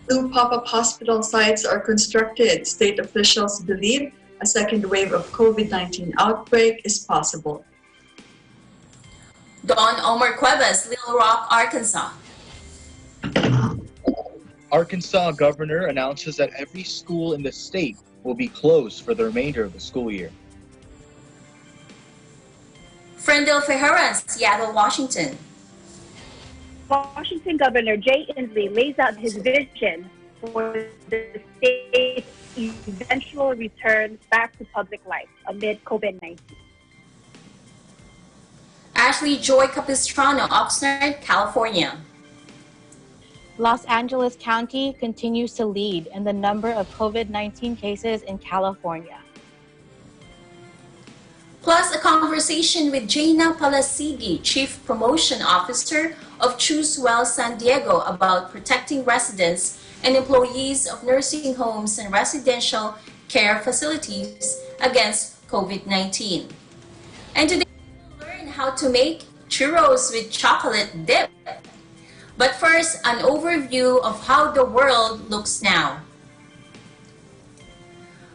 Two pop-up hospital sites are constructed. State officials believe a second wave of COVID-19 outbreak is possible. Don Omar Cuevas, Little Rock, Arkansas. Arkansas governor announces that every school in the state will be closed for the remainder of the school year. Frendel Fejeran, Seattle, Washington. Washington Governor Jay Inslee lays out his vision for the state's eventual return back to public life amid COVID-19. Ashley Joy Capistrano, Oxnard, California. Los Angeles County continues to lead in the number of COVID-19 cases in California. Plus, a conversation with Jaina Palasigi, Chief Promotion Officer of Choose Well San Diego, about protecting residents and employees of nursing homes and residential care facilities against COVID-19. And today we'll learn how to make churros with chocolate dip. But first, an overview of how the world looks now.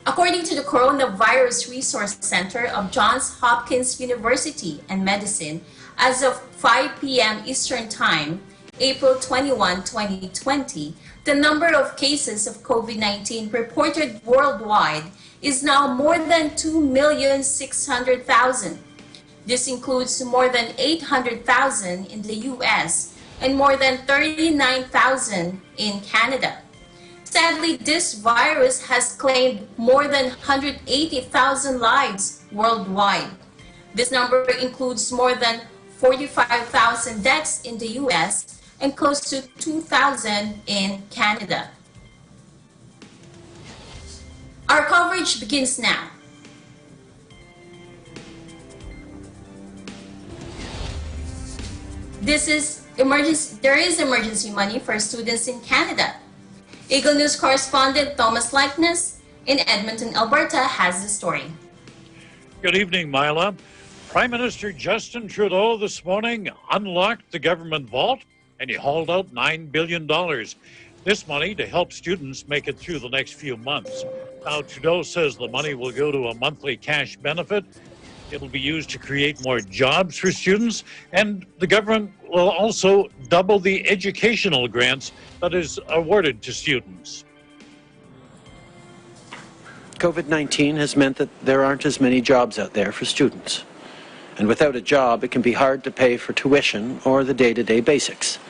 According to the Coronavirus Resource Center of Johns Hopkins University and Medicine, as of 5 p.m. Eastern Time, April 21, 2020, the number of cases of COVID-19 reported worldwide is now more than 2,600,000. This includes more than 800,000 in the U.S. and more than 39,000 in Canada. Sadly, this virus has claimed more than 180,000 lives worldwide. This number includes more than 45,000 deaths in the U.S. and close to 2,000 in Canada. Our coverage begins now. There is emergency money for students in Canada. Eagle News correspondent Thomas Likeness in Edmonton, Alberta has the story. Good evening, Mila. Prime Minister Justin Trudeau this morning unlocked the government vault and he hauled out $9 billion. This money to help students make it through the next few months. Now, Trudeau says the money will go to a monthly cash benefit. It'll be used to create more jobs for students, and the government will also double the educational grants that is awarded to students. COVID-19 has meant that there aren't as many jobs out there for students. And without a job, it can be hard to pay for tuition or the day-to-day basics.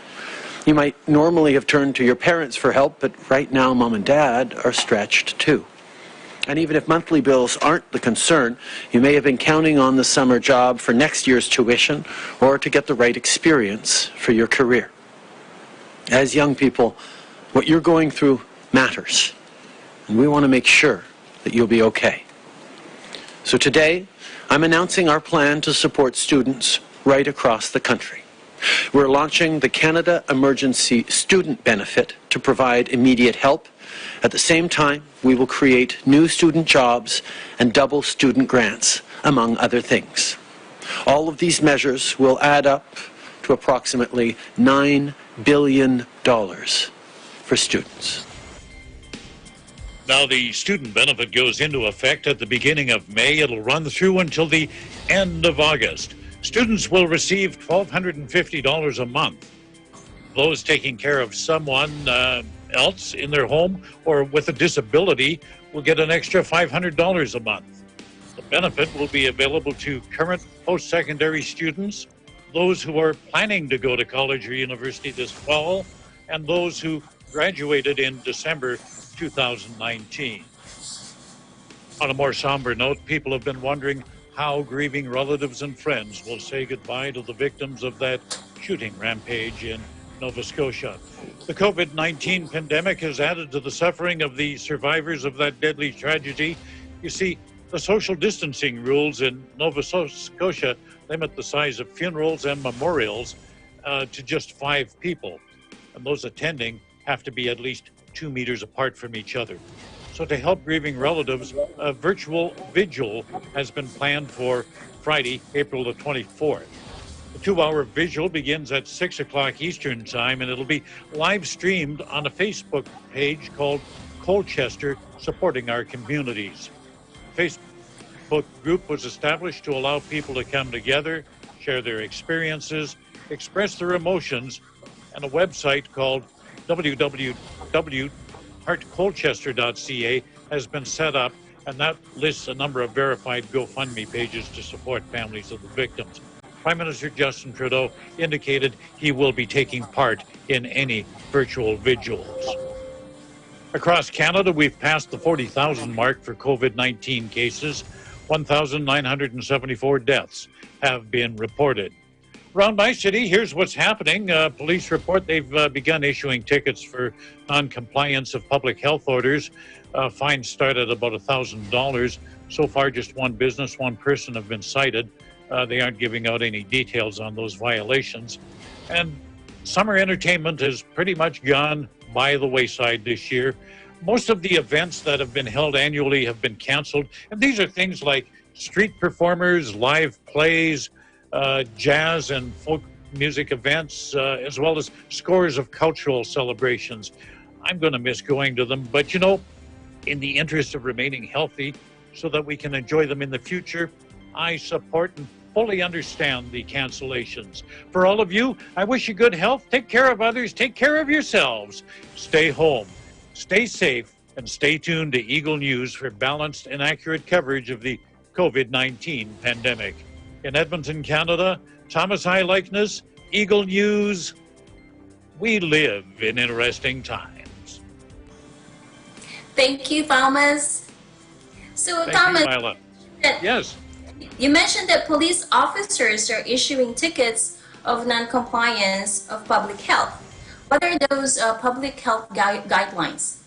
You might normally have turned to your parents for help, but right now mom and dad are stretched too. And even if monthly bills aren't the concern, you may have been counting on the summer job for next year's tuition or to get the right experience for your career. As young people, what you're going through matters, and we want to make sure that you'll be okay. So today, I'm announcing our plan to support students right across the country. We're launching the Canada Emergency Student Benefit to provide immediate help. At the same time, we will create new student jobs and double student grants, among other things. All of these measures will add up to approximately $9 billion for students. Now, the student benefit goes into effect at the beginning of May. It'll run through until the end of August. Students will receive $1,250 a month. Those taking care of someone else in their home or with a disability will get an extra $500 a month. The benefit will be available to current post-secondary students, those who are planning to go to college or university this fall, and those who graduated in December 2019. On a more somber note, people have been wondering how grieving relatives and friends will say goodbye to the victims of that shooting rampage in Nova Scotia. The COVID-19 pandemic has added to the suffering of the survivors of that deadly tragedy. You see, the social distancing rules in Nova Scotia limit the size of funerals and memorials to just 5 people. And those attending have to be at least 2 meters apart from each other. So to help grieving relatives, a virtual vigil has been planned for Friday, April the 24th. The 2-hour vigil begins at 6 o'clock Eastern Time, and it'll be live streamed on a Facebook page called Colchester Supporting Our Communities. The Facebook group was established to allow people to come together, share their experiences, express their emotions, and a website called www.heartcolchester.ca has been set up, and that lists a number of verified GoFundMe pages to support families of the victims. Prime Minister Justin Trudeau indicated he will be taking part in any virtual vigils. Across Canada, we've passed the 40,000 mark for COVID-19 cases. 1,974 deaths have been reported. Around my city, here's what's happening. Police report they've begun issuing tickets for non-compliance of public health orders. Fines start at about $1,000. So far, just one business, one person have been cited. They aren't giving out any details on those violations. And summer entertainment has pretty much gone by the wayside this year. Most of the events that have been held annually have been canceled. And these are things like street performers, live plays, jazz and folk music events, as well as scores of cultural celebrations. I'm going to miss going to them, but you know, in the interest of remaining healthy so that we can enjoy them in the future, I support and fully understand the cancellations. For all of you, I wish you good health. Take care of others. Take care of yourselves. Stay home, stay safe, and stay tuned to Eagle News for balanced and accurate coverage of the COVID-19 pandemic. In Edmonton, Canada, Thomas I. Likeness, Eagle News. We live in interesting times. Thank you, Thomas. So, Thank Thomas, you, Mila. Yes. You mentioned that police officers are issuing tickets of non-compliance of public health. What are those public health guidelines?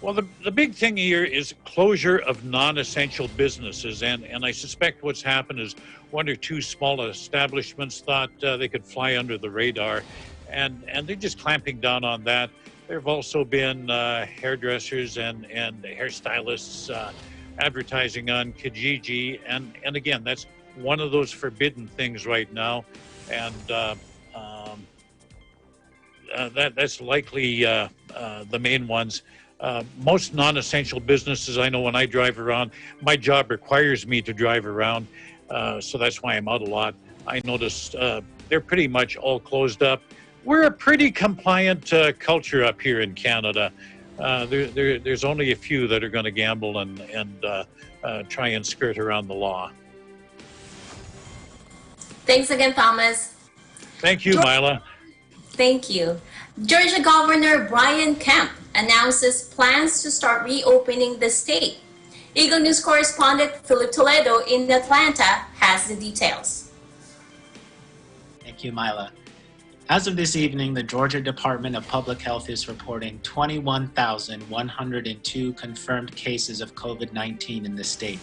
Well, the big thing here is closure of non-essential businesses, and I suspect what's happened is one or two small establishments thought they could fly under the radar, and they're just clamping down on that. There have also been hairdressers and hairstylists advertising on Kijiji, and again, that's one of those forbidden things right now, and that's likely the main ones. Most non-essential businesses, I know when I drive around, my job requires me to drive around, so that's why I'm out a lot. I noticed they're pretty much all closed up. We're a pretty compliant culture up here in Canada. There's only a few that are going to gamble and try and skirt around the law. Thanks again, Thomas. Thank you, Mila. Thank you. Georgia Governor Brian Kemp announces plans to start reopening the state. Eagle News correspondent Philip Toledo in Atlanta has the details. Thank you, Mila. As of this evening, the Georgia Department of Public Health is reporting 21,102 confirmed cases of COVID-19 in the state.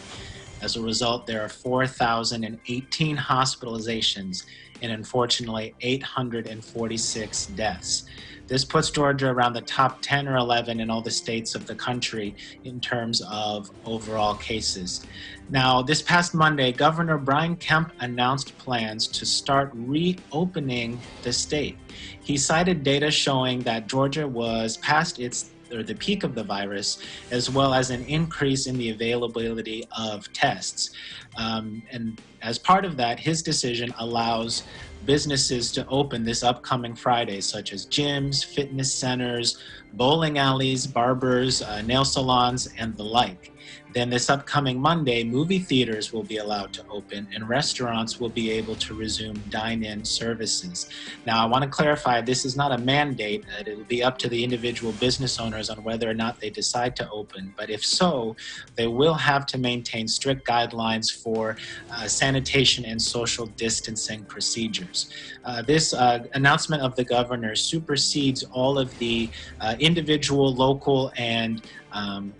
As a result, there are 4,018 hospitalizations and unfortunately 846 deaths. This puts Georgia around the top 10 or 11 in all the states of the country in terms of overall cases. Now, this past Monday, Governor Brian Kemp announced plans to start reopening the state. He cited data showing that Georgia was past the peak of the virus, as well as an increase in the availability of tests. And as part of that, his decision allows businesses to open this upcoming Friday, such as gyms, fitness centers, bowling alleys, barbers, nail salons, and the like. Then this upcoming Monday, movie theaters will be allowed to open and restaurants will be able to resume dine-in services. Now, I want to clarify, this is not a mandate. It will be up to the individual business owners on whether or not they decide to open. But if so, they will have to maintain strict guidelines for sanitation and social distancing procedures. This announcement of the governor supersedes all of the individual, local, and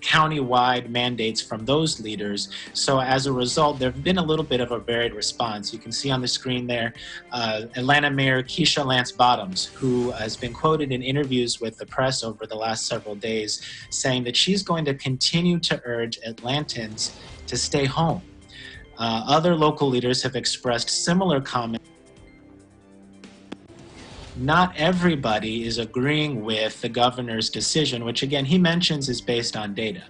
county-wide mandates from those leaders. So as a result, there have been a little bit of a varied response. You can see on the screen there, Atlanta Mayor Keisha Lance Bottoms, who has been quoted in interviews with the press over the last several days, saying that she's going to continue to urge Atlantans to stay home. Other local leaders have expressed similar comments not everybody is agreeing with the governor's decision, which again, he mentions is based on data.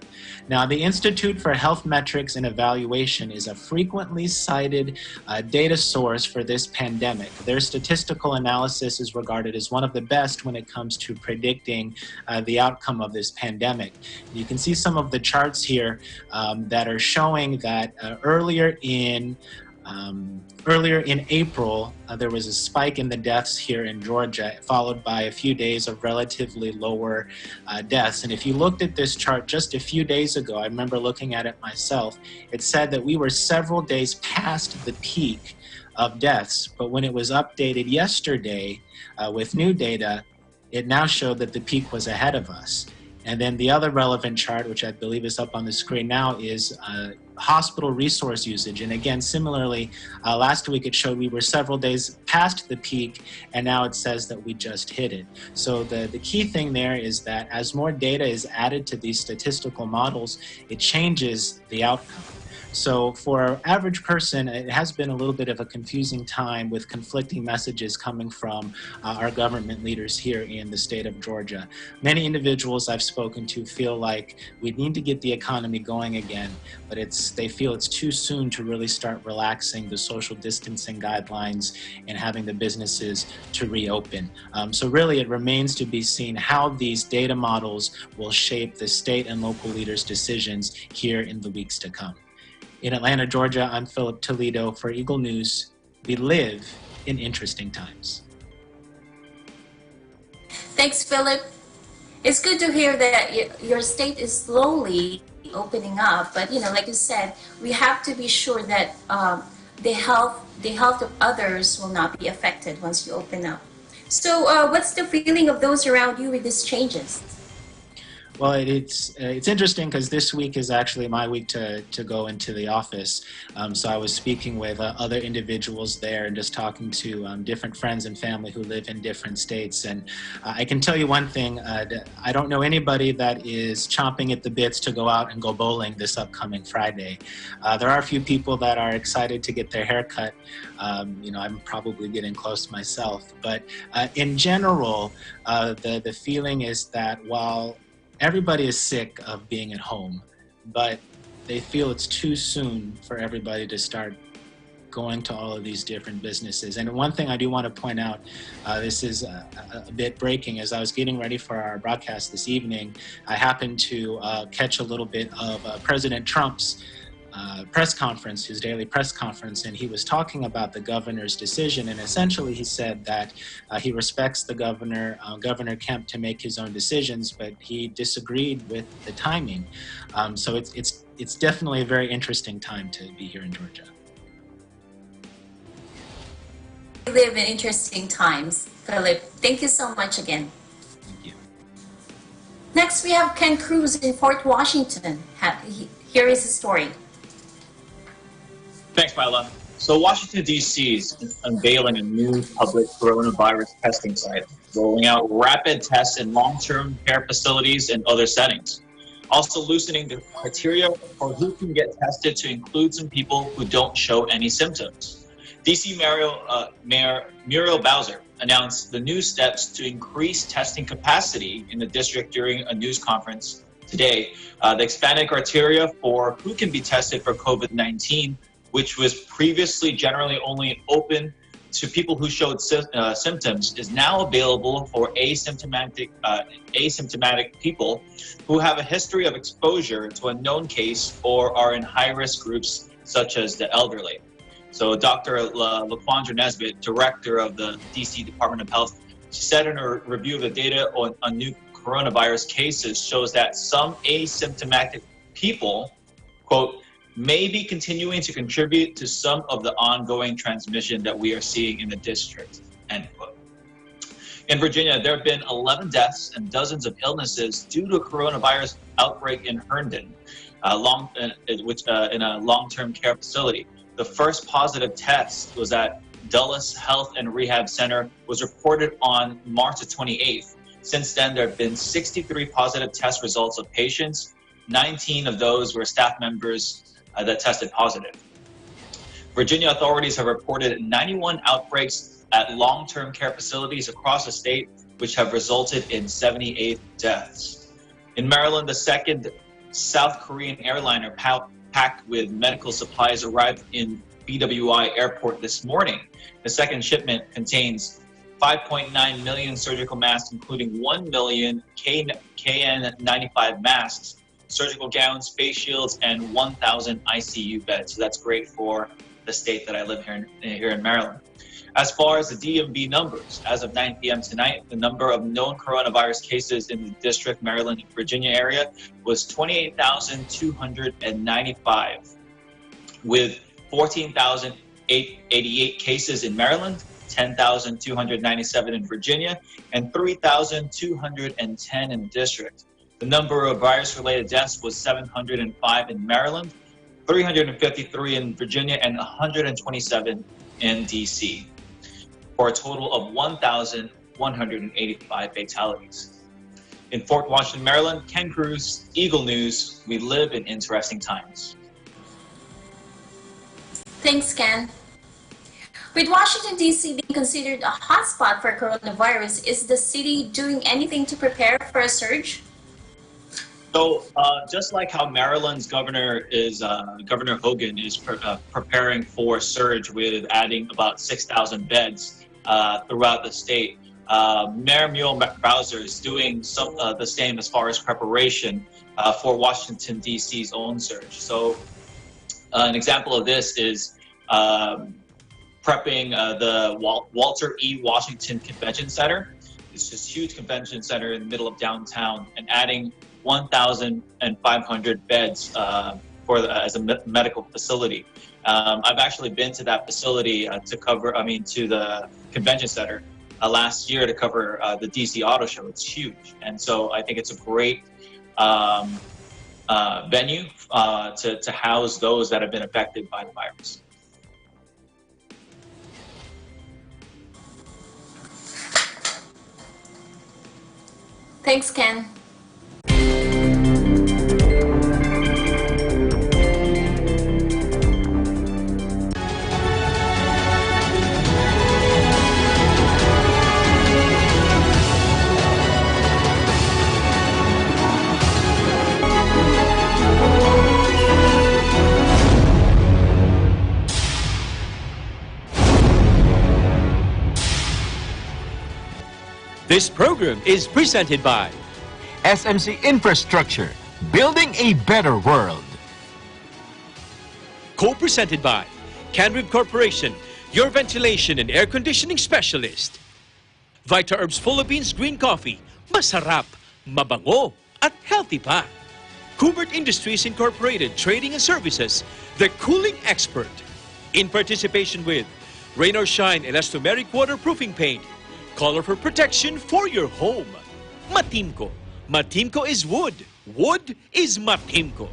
Now, the Institute for Health Metrics and Evaluation is a frequently cited data source for this pandemic. Their statistical analysis is regarded as one of the best when it comes to predicting the outcome of this pandemic. You can see some of the charts here that are showing that earlier in April, there was a spike in the deaths here in Georgia, followed by a few days of relatively lower deaths. And if you looked at this chart just a few days ago, I remember looking at it myself, it said that we were several days past the peak of deaths. But when it was updated yesterday with new data, it now showed that the peak was ahead of us. And then the other relevant chart, which I believe is up on the screen now, is hospital resource usage. And again, similarly, last week it showed we were several days past the peak, and now it says that we just hit it. So the key thing there is that as more data is added to these statistical models, it changes the outcome. So for our average person, it has been a little bit of a confusing time with conflicting messages coming from our government leaders here in the state of Georgia. Many individuals I've spoken to feel like we need to get the economy going again, but they feel it's too soon to really start relaxing the social distancing guidelines and having the businesses to reopen. So really it remains to be seen how these data models will shape the state and local leaders' decisions here in the weeks to come. In Atlanta, Georgia, I'm Philip Toledo for Eagle News. We live in interesting times. Thanks, Philip. It's good to hear that your state is slowly opening up, but like you said, we have to be sure that the health of others will not be affected once you open up. So what's the feeling of those around you with these changes? Well, it's interesting because this week is actually my week to go into the office. So I was speaking with other individuals there and just talking to different friends and family who live in different states. And I can tell you one thing, I don't know anybody that is chomping at the bits to go out and go bowling this upcoming Friday. There are a few people that are excited to get their hair cut. I'm probably getting close myself. But in general, the feeling is that while everybody is sick of being at home, but they feel it's too soon for everybody to start going to all of these different businesses. And one thing I do want to point out, this is a bit breaking, as I was getting ready for our broadcast this evening, I happened to catch a little bit of President Trump's press conference, his daily press conference, and he was talking about the governor's decision. And essentially he said that he respects the Governor Kemp to make his own decisions, but he disagreed with the timing. So it's definitely a very interesting time to be here in Georgia. We live in interesting times, Philip. Thank you so much again. Thank you. Next, we have Ken Cruz in Fort Washington. Here is his story. Thanks, Myla. So Washington, D.C. is unveiling a new public coronavirus testing site, rolling out rapid tests in long-term care facilities and other settings. Also loosening the criteria for who can get tested to include some people who don't show any symptoms. D.C. Mayor Muriel Bowser announced the new steps to increase testing capacity in the district during a news conference today. The expanded criteria for who can be tested for COVID-19, which was previously generally only open to people who showed symptoms, is now available for asymptomatic people who have a history of exposure to a known case or are in high-risk groups such as the elderly. So Dr. LaQuandra Nesbitt, director of the DC Department of Health, she said in her review of the data on new coronavirus cases shows that some asymptomatic people, quote, may be continuing to contribute to some of the ongoing transmission that we are seeing in the district, end quote. In Virginia, there have been 11 deaths and dozens of illnesses due to a coronavirus outbreak in Herndon, in a long-term care facility. The first positive test was at Dulles Health and Rehab Center, was reported on March 28th. Since then, there have been 63 positive test results of patients. 19 of those were staff members that tested positive. Virginia authorities have reported 91 outbreaks at long-term care facilities across the state, which have resulted in 78 deaths. In Maryland, the second South Korean airliner packed with medical supplies arrived in BWI Airport this morning. The second shipment contains 5.9 million surgical masks, including 1 million KN95 masks, surgical gowns, face shields, and 1,000 ICU beds. So that's great for the state that I live here in Maryland. As far as the DMV numbers, as of 9 p.m. tonight, the number of known coronavirus cases in the District, Maryland, and Virginia area was 28,295, with 14,888 cases in Maryland, 10,297 in Virginia, and 3,210 in the District. The number of virus-related deaths was 705 in Maryland, 353 in Virginia, and 127 in DC, for a total of 1,185 fatalities. In Fort Washington, Maryland, Ken Cruz, Eagle News. We live in interesting times. Thanks, Ken. With Washington, D.C. being considered a hotspot for coronavirus, is the city doing anything to prepare for a surge? So just like how Maryland's Governor Hogan is preparing for a surge with adding about 6,000 beds throughout the state, Mayor Muriel Bowser is doing the same as far as preparation for Washington, D.C.'s own surge. So an example of this is prepping the Walter E. Washington Convention Center. It's this huge convention center in the middle of downtown, and adding 1,500 beds as a medical facility. I've actually been to that facility to the convention center last year to cover the DC Auto Show. It's huge, and so I think it's a great venue to house those that have been affected by the virus. Thanks, Ken. This program is presented by SMC Infrastructure, building a better world. Co-presented by Canrib Corporation, your ventilation and air conditioning specialist. Vita Herbs Philippines Green Coffee, masarap, mabango, at healthy pa. Hubert Industries Incorporated, Trading and Services, the cooling expert. In participation with Rain or Shine Elastomeric Waterproofing Paint, color for protection for your home. Matimco. Matimco is wood. Wood is Matimco.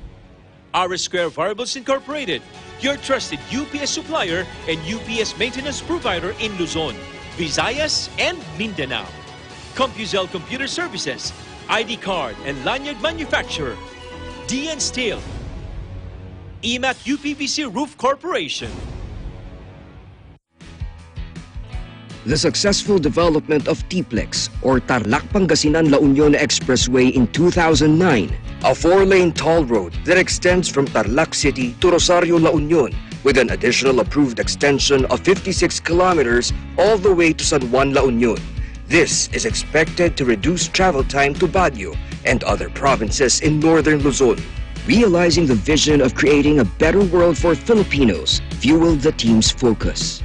Our Square Variables Incorporated, your trusted UPS supplier and UPS maintenance provider in Luzon, Visayas, and Mindanao. CompuZell Computer Services, ID card and lanyard manufacturer, DN Steel, EMAT UPVC Roof Corporation. The successful development of TPLEX, or Tarlac-Pangasinan-La Union Expressway in 2009, a 4-lane toll road that extends from Tarlac City to Rosario, La Union, with an additional approved extension of 56 kilometers all the way to San Juan, La Union. This is expected to reduce travel time to Baguio and other provinces in northern Luzon. Realizing the vision of creating a better world for Filipinos fueled the team's focus.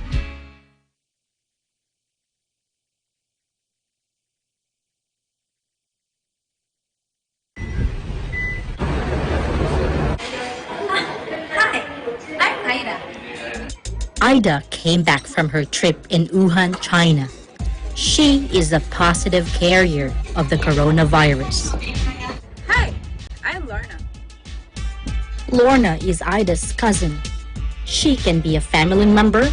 Ida came back from her trip in Wuhan, China. She is a positive carrier of the coronavirus. Hi, I'm Lorna. Lorna is Ida's cousin. She can be a family member,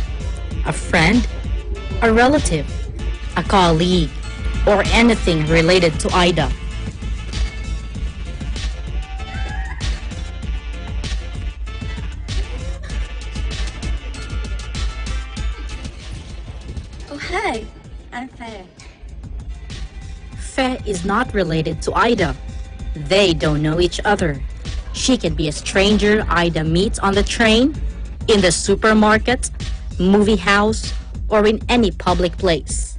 a friend, a relative, a colleague, or anything related to Ida. Fe is not related to Ida. They don't know each other. She can be a stranger Ida meets on the train, in the supermarket, movie house, or in any public place.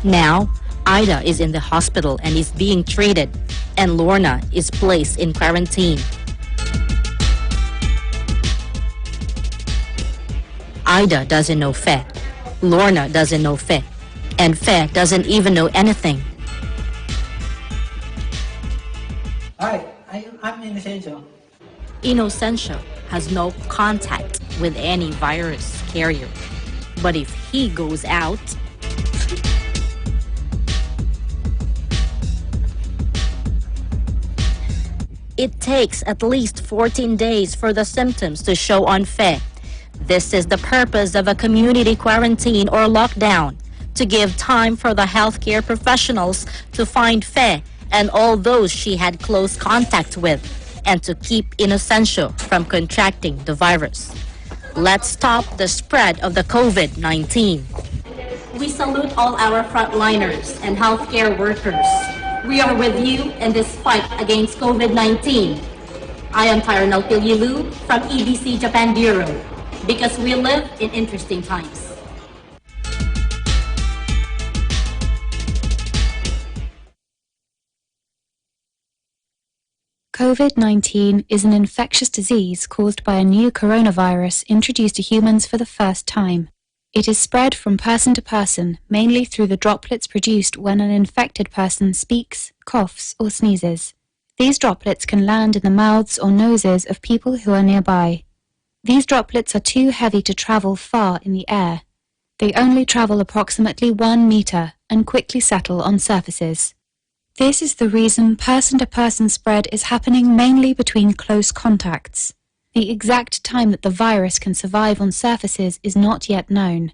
Now, Ida is in the hospital and is being treated, and Lorna is placed in quarantine. Ida doesn't know Fe, Lorna doesn't know Fe, and Fe doesn't even know anything. Hi, I'm Innocencio. Innocencio has no contact with any virus carrier. But if he goes out, it takes at least 14 days for the symptoms to show on Fe. This is the purpose of a community quarantine or lockdown, to give time for the healthcare professionals to find Fe and all those she had close contact with, and to keep Innocencio from contracting the virus. Let's stop the spread of the COVID-19. We salute all our frontliners and healthcare workers. We are with you in this fight against COVID-19. I am Tyronel Pililu from EDC Japan Bureau, because we live in interesting times. COVID-19 is an infectious disease caused by a new coronavirus introduced to humans for the first time. It is spread from person to person, mainly through the droplets produced when an infected person speaks, coughs, or sneezes. These droplets can land in the mouths or noses of people who are nearby. These droplets are too heavy to travel far in the air. They only travel approximately 1 meter and quickly settle on surfaces. This is the reason person-to-person spread is happening mainly between close contacts. The exact time that the virus can survive on surfaces is not yet known.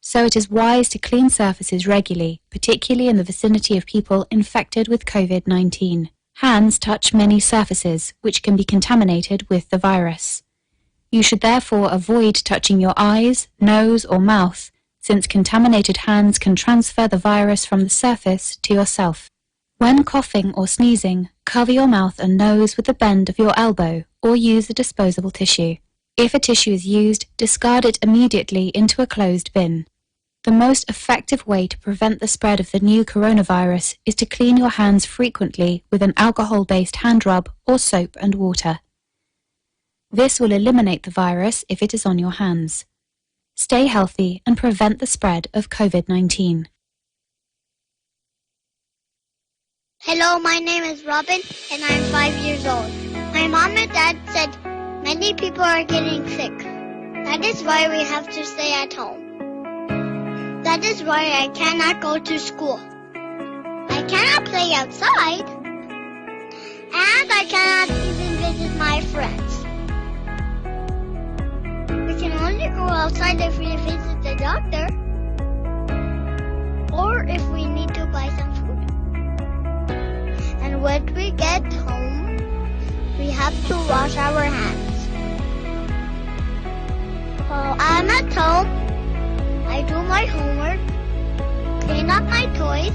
So it is wise to clean surfaces regularly, particularly in the vicinity of people infected with COVID-19. Hands touch many surfaces, which can be contaminated with the virus. You should therefore avoid touching your eyes, nose, or mouth, since contaminated hands can transfer the virus from the surface to yourself. When coughing or sneezing, cover your mouth and nose with the bend of your elbow or use a disposable tissue. If a tissue is used, discard it immediately into a closed bin. The most effective way to prevent the spread of the new coronavirus is to clean your hands frequently with an alcohol-based hand rub or soap and water. This will eliminate the virus if it is on your hands. Stay healthy and prevent the spread of COVID-19. Hello, my name is Robin and I'm 5 years old. My mom and dad said many people are getting sick. That is why we have to stay at home. That is why I cannot go to school. I cannot play outside. And I cannot even visit my friends. We can only go outside if we visit the doctor. Or if we need to buy some food. And when we get home, we have to wash our hands. While I'm at home, I do my homework, clean up my toys,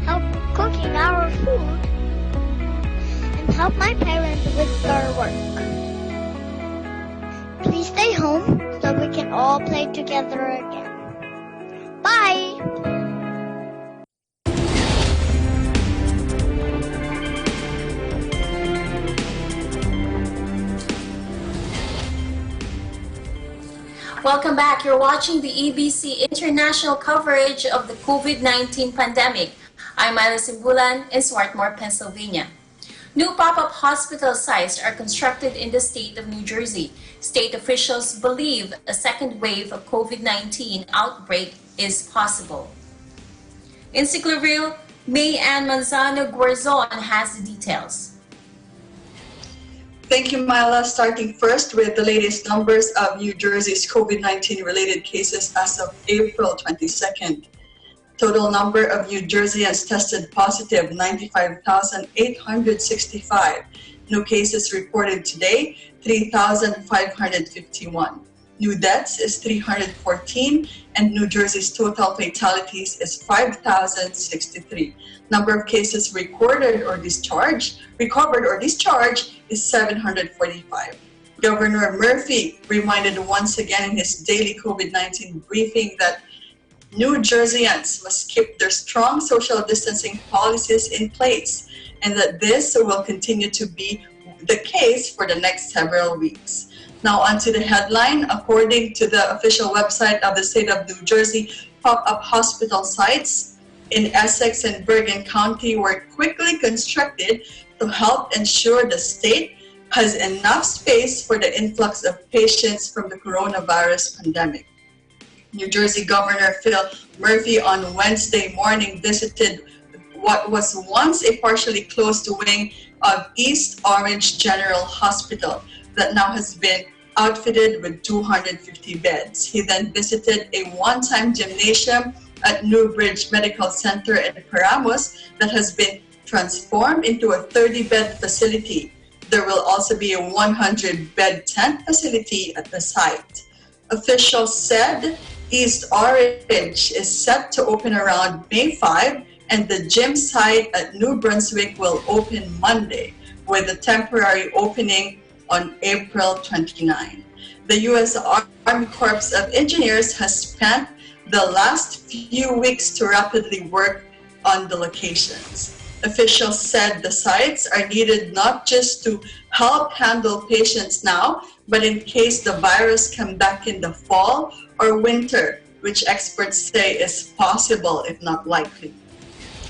help cooking our food, and help my parents with their work. Please stay home so we can all play together again. Bye! Welcome back. You're watching the EBC International coverage of the COVID-19 pandemic. I'm Iris Imbulan in Swarthmore, Pennsylvania. New pop-up hospital sites are constructed in the state of New Jersey. State officials believe a second wave of COVID-19 outbreak is possible. In Cicloville, May Ann Manzano Guarzon has the details. Thank you, Myla. Starting first with the latest numbers of New Jersey's COVID-19 related cases as of April 22nd. Total number of New Jerseyans tested positive, 95,865. New cases reported today, 3,551. New deaths is 314, and New Jersey's total fatalities is 5,063. Number of cases recovered or discharged is 745. Governor Murphy reminded once again in his daily COVID-19 briefing that New Jerseyans must keep their strong social distancing policies in place, and that this will continue to be the case for the next several weeks. Now on to the headline. According to the official website of the state of New Jersey, pop-up hospital sites in Essex and Bergen County were quickly constructed to help ensure the state has enough space for the influx of patients from the coronavirus pandemic. New Jersey Governor Phil Murphy on Wednesday morning visited what was once a partially closed wing of East Orange General Hospital that now has been outfitted with 250 beds. He then visited a one-time gymnasium at Newbridge Medical Center in Paramus that has been transformed into a 30-bed facility. There will also be a 100-bed tent facility at the site. Officials said East Orange is set to open around May 5, and the gym site at New Brunswick will open Monday, with a temporary opening on April 29. The U.S. Army Corps of Engineers has spent the last few weeks to rapidly work on the locations. Officials said the sites are needed not just to help handle patients now, but in case the virus comes back in the fall or winter, which experts say is possible if not likely.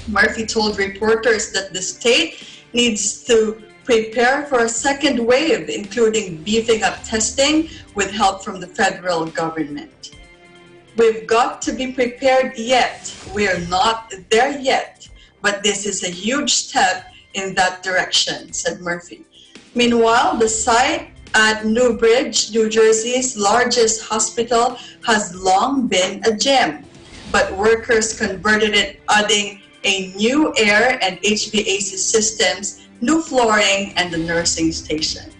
Murphy told reporters that the state needs to prepare for a second wave, including beefing up testing with help from the federal government. We've got to be prepared yet. We're not there yet, but this is a huge step in that direction, said Murphy. Meanwhile, the site at Newbridge, New Jersey's largest hospital, has long been a gym, but workers converted it, adding a new air and HVAC systems, new flooring, and the nursing station.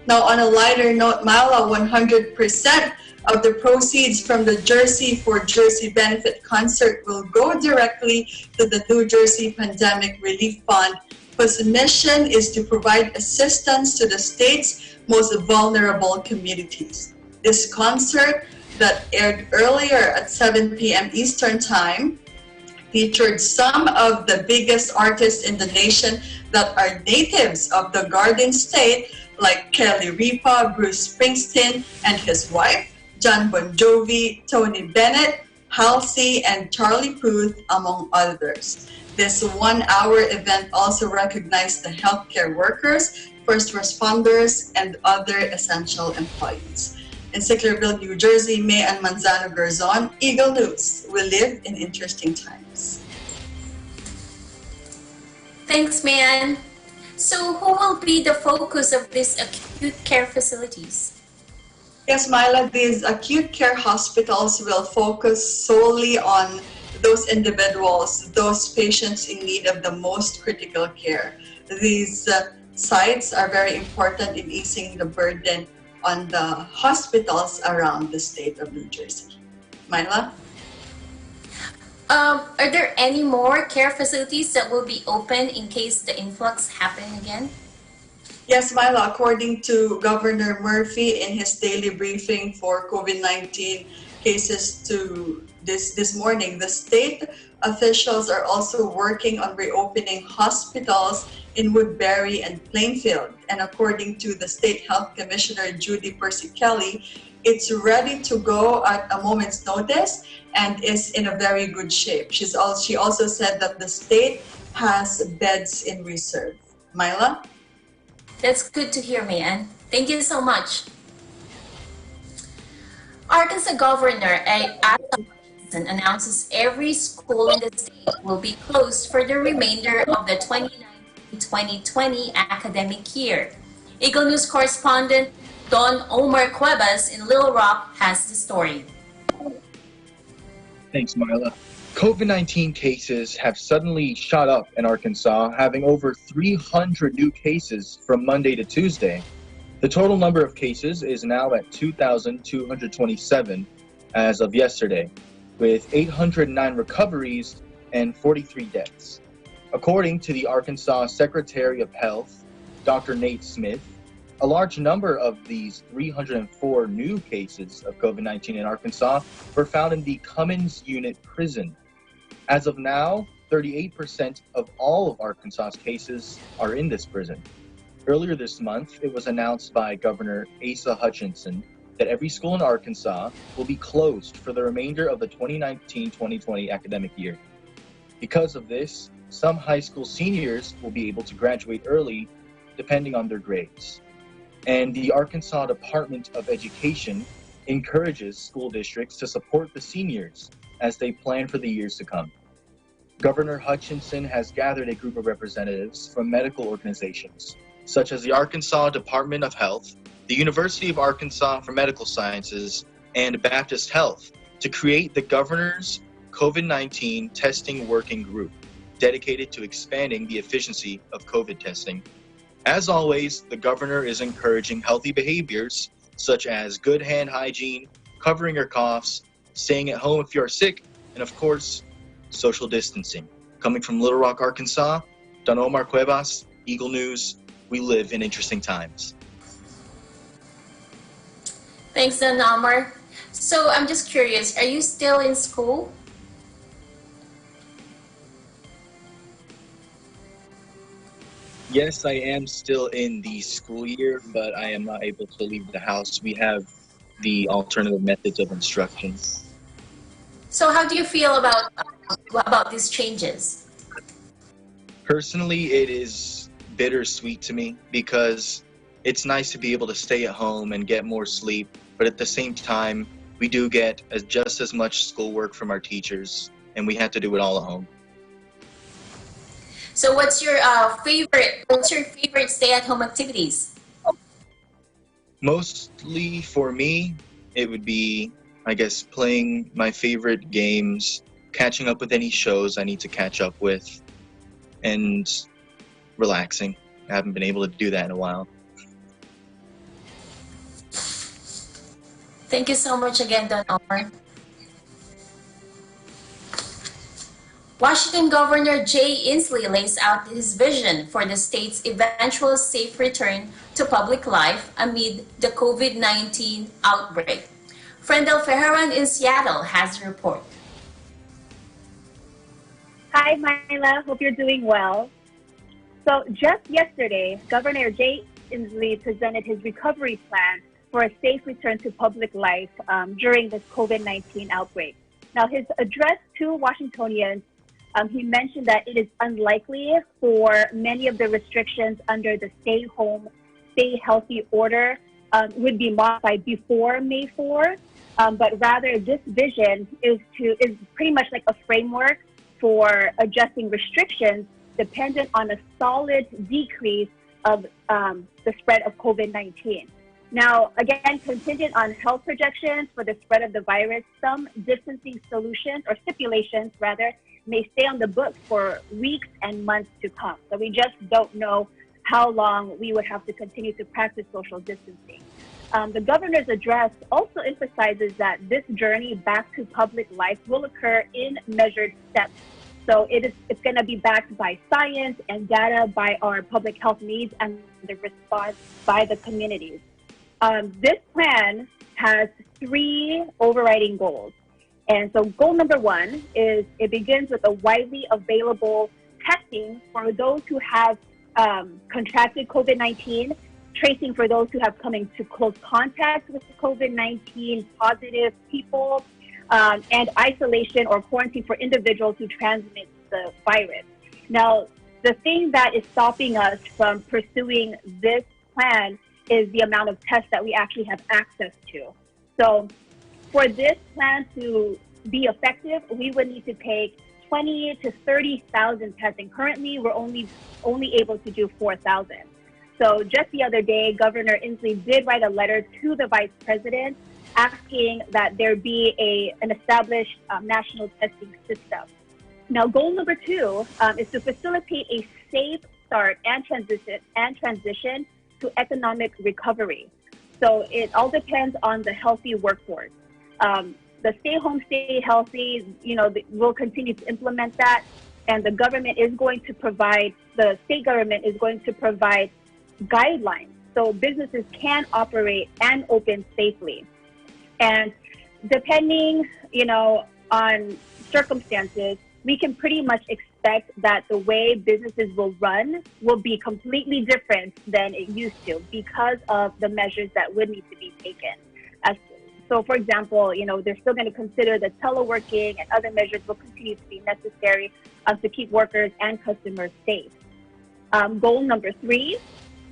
Now, on a lighter note, Mala, 100% of the proceeds from the Jersey for Jersey benefit concert will go directly to the New Jersey Pandemic Relief Fund, whose mission is to provide assistance to the state's most vulnerable communities. This concert that aired earlier at 7 p.m. Eastern Time featured some of the biggest artists in the nation that are natives of the Garden State, like Kelly Ripa, Bruce Springsteen and his wife, John Bon Jovi, Tony Bennett, Halsey, and Charlie Puth, among others. This one-hour event also recognized the healthcare workers, first responders, and other essential employees. In Sicklerville, New Jersey, May and Manzano Garzon, Eagle News. We live in interesting times. Thanks, Mayan. So who will be the focus of these acute care facilities? Yes, Myla, these acute care hospitals will focus solely on those individuals, those patients in need of the most critical care. These sites are very important in easing the burden on the hospitals around the state of New Jersey. Myla? Are there any more care facilities that will be open in case the influx happen again? Yes, Myla, according to Governor Murphy in his daily briefing for COVID-19 cases to this morning, the state officials are also working on reopening hospitals in Woodbury and Plainfield. And according to the State Health Commissioner, Judy Percy Kelly, it's ready to go at a moment's notice and is in a very good shape. She also said that the state has beds in reserve. Myla? That's good to hear, Mayan. Thank you so much. Arkansas Governor Asa announces every school in the state will be closed for the remainder of the 2019-2020 academic year. Eagle News correspondent Don Omar Cuevas in Little Rock has the story. Thanks, Marla. COVID-19 cases have suddenly shot up in Arkansas, having over 300 new cases from Monday to Tuesday. The total number of cases is now at 2,227 as of yesterday, with 809 recoveries and 43 deaths. According to the Arkansas Secretary of Health, Dr. Nate Smith, a large number of these 304 new cases of COVID-19 in Arkansas were found in the Cummins Unit Prison. As of now, 38% of all of Arkansas's cases are in this prison. Earlier this month, it was announced by Governor Asa Hutchinson that every school in Arkansas will be closed for the remainder of the 2019-2020 academic year. Because of this, some high school seniors will be able to graduate early, depending on their grades. And the Arkansas Department of Education encourages school districts to support the seniors as they plan for the years to come. Governor Hutchinson has gathered a group of representatives from medical organizations, such as the Arkansas Department of Health, the University of Arkansas for Medical Sciences, and Baptist Health to create the governor's COVID-19 testing working group dedicated to expanding the efficiency of COVID testing. As always, the governor is encouraging healthy behaviors such as good hand hygiene, covering your coughs, staying at home if you are sick, and of course, social distancing. Coming from Little Rock, Arkansas, Don Omar Cuevas, Eagle News. We live in interesting times. Thanks, Don Omar. So I'm just curious, are you still in school? Yes, I am still in the school year, but I am not able to leave the house. We have the alternative methods of instruction. So how do you feel about these changes? Personally, it is bittersweet to me because it's nice to be able to stay at home and get more sleep, but at the same time, we do get just as much schoolwork from our teachers, and we have to do it all at home. So what's your favorite stay-at-home activities? Mostly for me, it would be, I guess, playing my favorite games, catching up with any shows I need to catch up with, and relaxing. I haven't been able to do that in a while. Thank you so much again, Don Omar. Washington Governor Jay Inslee lays out his vision for the state's eventual safe return to public life amid the COVID-19 outbreak. Frendel Ferreran in Seattle has a report. Hi, Myla. Hope you're doing well. So just yesterday, Governor Jay Inslee presented his recovery plan for a safe return to public life during this COVID-19 outbreak. Now, his address to Washingtonians, he mentioned that it is unlikely for many of the restrictions under the stay home, stay healthy order would be modified before May 4th, but rather this vision is pretty much like a framework for adjusting restrictions dependent on a solid decrease of the spread of COVID-19. Now, again, contingent on health projections for the spread of the virus, some distancing solutions or stipulations rather may stay on the books for weeks and months to come. So we just don't know how long we would have to continue to practice social distancing. The governor's address also emphasizes that this journey back to public life will occur in measured steps. So it's going to be backed by science and data by our public health needs and the response by the communities. This plan has 3 overriding goals. And so goal number 1 is it begins with a widely available testing for those who have contracted COVID-19, tracing for those who have come into close contact with COVID-19 positive people, and isolation or quarantine for individuals who transmit the virus. Now, the thing that is stopping us from pursuing this plan is the amount of tests that we actually have access to. So for this plan to be effective, we would need to take 20 to 30,000 tests, and currently we're only able to do 4,000. So just the other day, Governor Inslee did write a letter to the Vice President asking that there be an established national testing system. Now, goal number 2 is to facilitate a safe start and transition to economic recovery. So it all depends on the healthy workforce. The stay home, stay healthy, we'll continue to implement that. And the government is going to provide, the state government is going to provide guidelines so businesses can operate and open safely. And depending, on circumstances, we can pretty much expect that the way businesses will run will be completely different than it used to because of the measures that would need to be taken. So, for example, they're still going to consider that teleworking and other measures will continue to be necessary to keep workers and customers safe. Goal number 3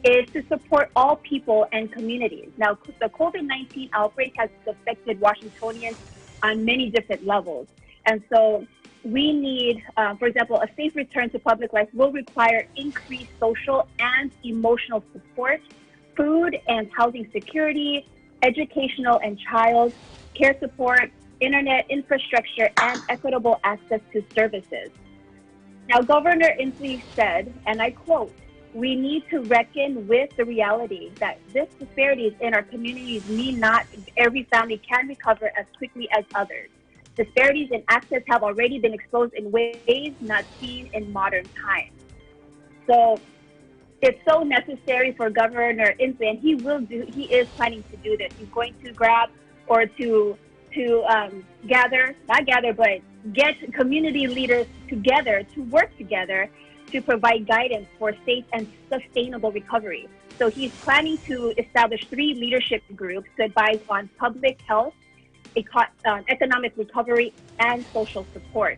is to support all people and communities. Now, the COVID-19 outbreak has affected Washingtonians on many different levels. And so we need, for example, a safe return to public life will require increased social and emotional support, food and housing security, educational and child care support, internet infrastructure, and equitable access to services. Now, Governor Inslee said, and I quote, "We need to reckon with the reality that this disparities in our communities mean not every family can recover as quickly as others. Disparities in access have already been exposed in ways not seen in modern times." So it's so necessary for Governor Inslee, and he is planning to do this. He's going to grab or to get community leaders together to work together to provide guidance for safe and sustainable recovery. So he's planning to establish 3 leadership groups to advise on public health, economic recovery, and social support.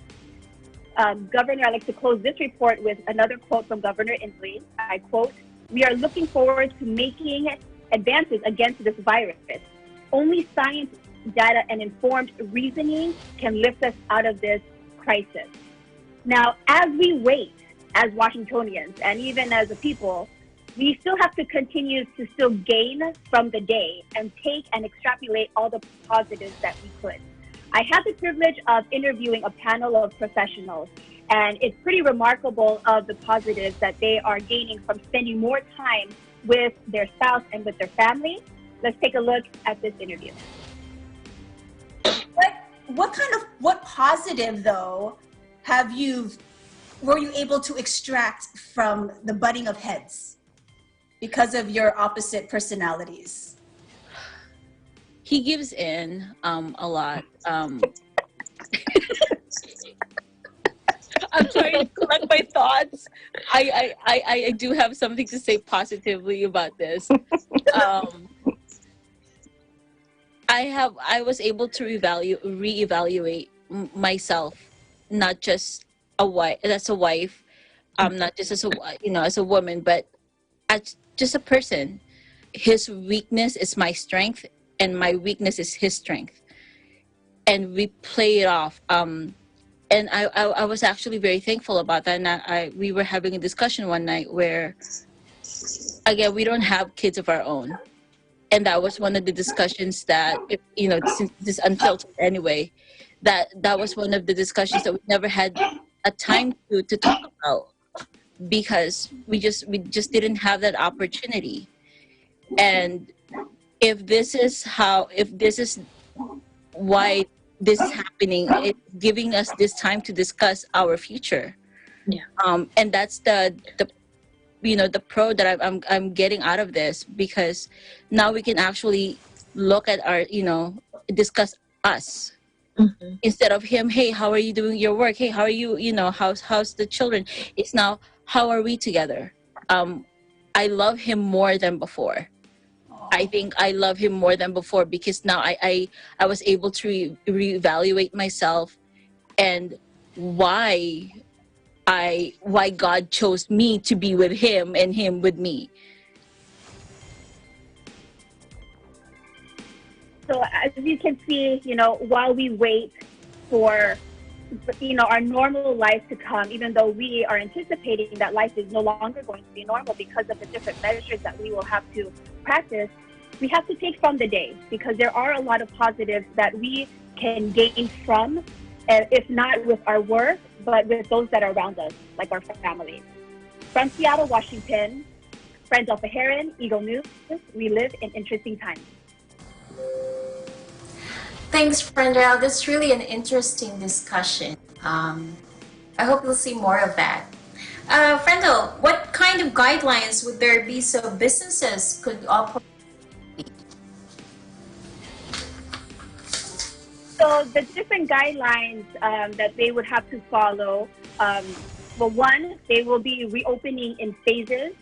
Governor, I'd like to close this report with another quote from Governor Inslee. I quote, "We are looking forward to making advances against this virus. Only science, data, and informed reasoning can lift us out of this crisis." Now, as we wait, as Washingtonians, and even as a people, we still have to continue to still gain from the day and take and extrapolate all the positives that we could. I had the privilege of interviewing a panel of professionals, and it's pretty remarkable of the positives that they are gaining from spending more time with their spouse and with their family. Let's take a look at this interview. What positive though were you able to extract from the butting of heads because of your opposite personalities? He gives in a lot. I'm trying to collect my thoughts. I do have something to say positively about this. I was able to reevaluate myself, not just as a wife, not just as a woman, but as just a person. His weakness is my strength, and my weakness is his strength, and we play it off. And I was actually very thankful about that. And we were having a discussion one night where, again, we don't have kids of our own. And that was one of the discussions that, since this is unfiltered anyway, that was one of the discussions that we never had a time to talk about, because we just didn't have that opportunity. And if this is why this is happening, it's giving us this time to discuss our future. Yeah. And that's the pro that I'm getting out of this, because now we can actually look at our, discuss us. Mm-hmm. Instead of him, hey, how are you doing your work? Hey, how are you, how's the children? It's now, how are we together? I love him more than before. I think I love him more than before, because now I was able to reevaluate myself and why God chose me to be with him and him with me. So as you can see, while we wait for, our normal life to come, even though we are anticipating that life is no longer going to be normal because of the different measures that we will have to practice, we have to take from the day, because there are a lot of positives that we can gain from, if not with our work, but with those that are around us, like our family. From Seattle, Washington, friends of the Heron, Eagle News, we live in interesting times. Thanks, Brenda. That's really an interesting discussion. I hope we'll see more of that. Frendel, what kind of guidelines would there be so businesses could operate? So the different guidelines that they would have to follow, well, one, they will be reopening in phases.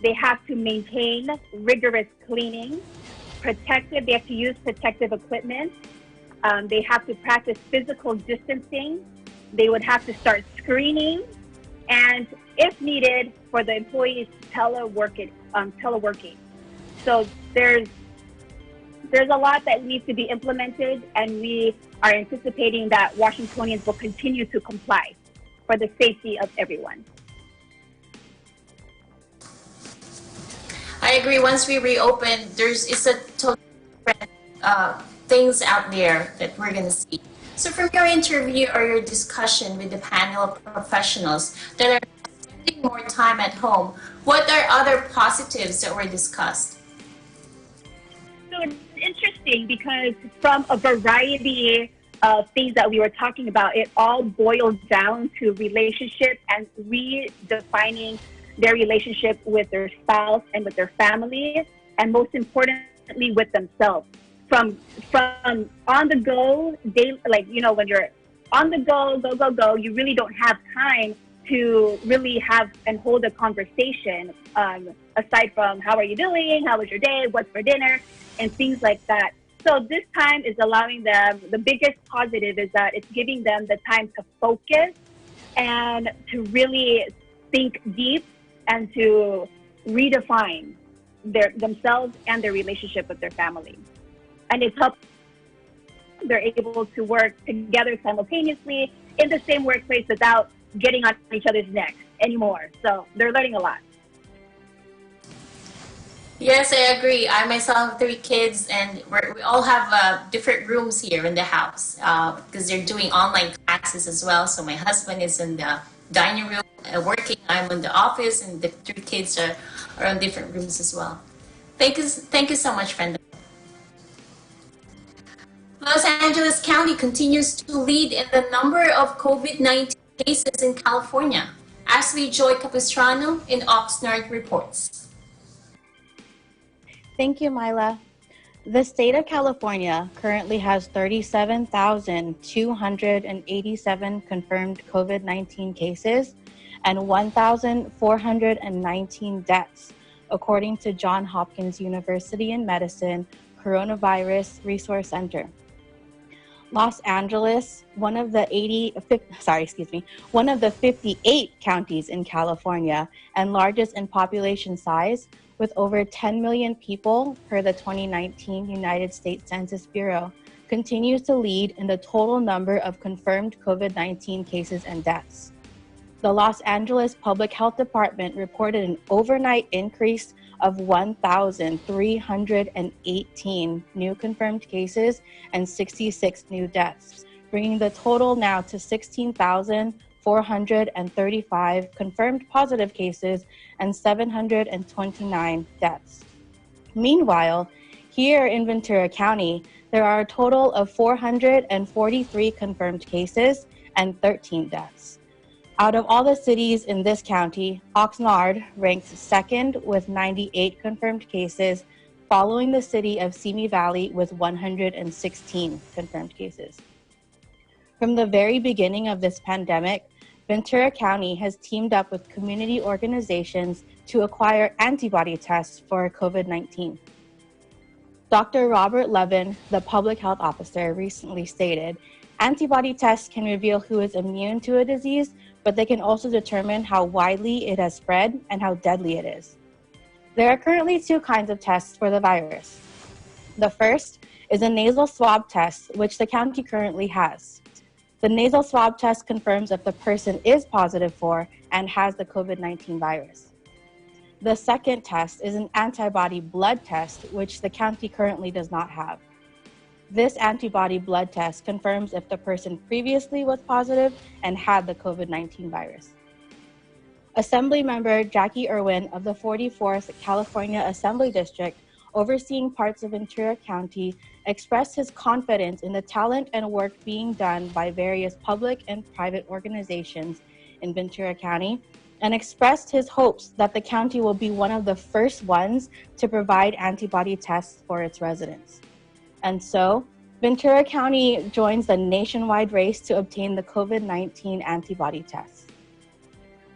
They have to maintain rigorous cleaning, they have to use protective equipment. They have to practice physical distancing. They would have to start screening, and if needed, for the employees teleworking. So there's a lot that needs to be implemented, and we are anticipating that Washingtonians will continue to comply for the safety of everyone. I agree. Once we reopen, it's a totally different things out there that we're going to see. So from your interview or your discussion with the panel of professionals that are spending more time at home, what are other positives that were discussed? So it's interesting because from a variety of things that we were talking about, it all boils down to relationship and redefining their relationship with their spouse and with their family, and most importantly with themselves. From on the go, when you're on the go, you really don't have time to really have and hold a conversation, aside from how are you doing, how was your day, what's for dinner, and things like that. So this time is allowing them, the biggest positive is that it's giving them the time to focus and to really think deep and to redefine themselves and their relationship with their family. And it's helped. They're able to work together simultaneously in the same workplace without getting on each other's necks anymore. So they're learning a lot. Yes, I agree. I myself have 3 kids, and we all have different rooms here in the house because they're doing online classes as well. So my husband is in the dining room working. I'm in the office, and the 3 kids are in different rooms as well. Thank you so much, Brenda. Los Angeles County continues to lead in the number of COVID-19 cases in California. Ashley Joy Capistrano in Oxnard reports. Thank you, Myla. The state of California currently has 37,287 confirmed COVID-19 cases and 1,419 deaths, according to Johns Hopkins University in Medicine Coronavirus Resource Center. Los Angeles, one of the 58 counties in California and largest in population size, with over 10 million people per the 2019 United States Census Bureau, continues to lead in the total number of confirmed COVID-19 cases and deaths. The Los Angeles Public Health Department reported an overnight increase of 1,318 new confirmed cases and 66 new deaths, bringing the total now to 16,435 confirmed positive cases and 729 deaths. Meanwhile, here in Ventura County, there are a total of 443 confirmed cases and 13 deaths. Out of all the cities in this county, Oxnard ranks second with 98 confirmed cases, following the city of Simi Valley with 116 confirmed cases. From the very beginning of this pandemic, Ventura County has teamed up with community organizations to acquire antibody tests for COVID-19. Dr. Robert Levin, the public health officer, recently stated, antibody tests can reveal who is immune to a disease, but they can also determine how widely it has spread and how deadly it is. There are currently 2 kinds of tests for the virus. The first is a nasal swab test, which the county currently has. The nasal swab test confirms if the person is positive for and has the COVID-19 virus. The second test is an antibody blood test, which the county currently does not have. This antibody blood test confirms if the person previously was positive and had the COVID-19 virus. Assembly member Jackie Irwin of the 44th California Assembly District, overseeing parts of Ventura County, expressed his confidence in the talent and work being done by various public and private organizations in Ventura County, and expressed his hopes that the county will be one of the first ones to provide antibody tests for its residents. And so, Ventura County joins the nationwide race to obtain the COVID-19 antibody tests.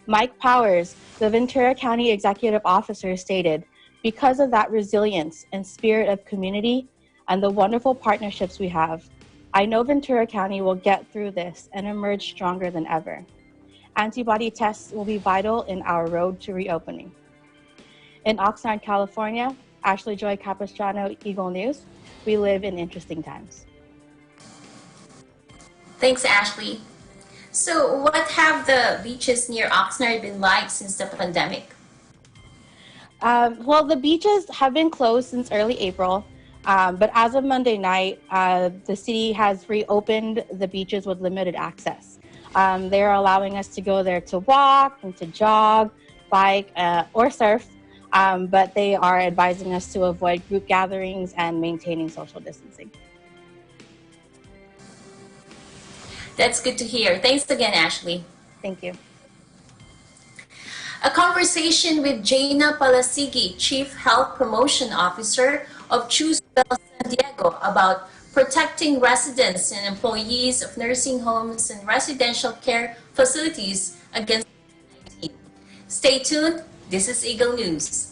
Mike Powers, the Ventura County Executive Officer, stated, "Because of that resilience and spirit of community and the wonderful partnerships we have, I know Ventura County will get through this and emerge stronger than ever. Antibody tests will be vital in our road to reopening." In Oxnard, California, Ashley Joy Capistrano, Eagle News. We live in interesting times. Thanks, Ashley. So, what have the beaches near Oxnard been like since the pandemic? Well, the beaches have been closed since early April, but as of Monday night, the city has reopened the beaches with limited access. They're allowing us to go there to walk and to jog, bike, or surf, but they are advising us to avoid group gatherings and maintaining social distancing. That's good to hear. Thanks again, Ashley. Thank you. A conversation with Jaina Palasigi, Chief Health Promotion Officer of Choose Well San Diego, about protecting residents and employees of nursing homes and residential care facilities against COVID-19. Stay tuned. This is Eagle News.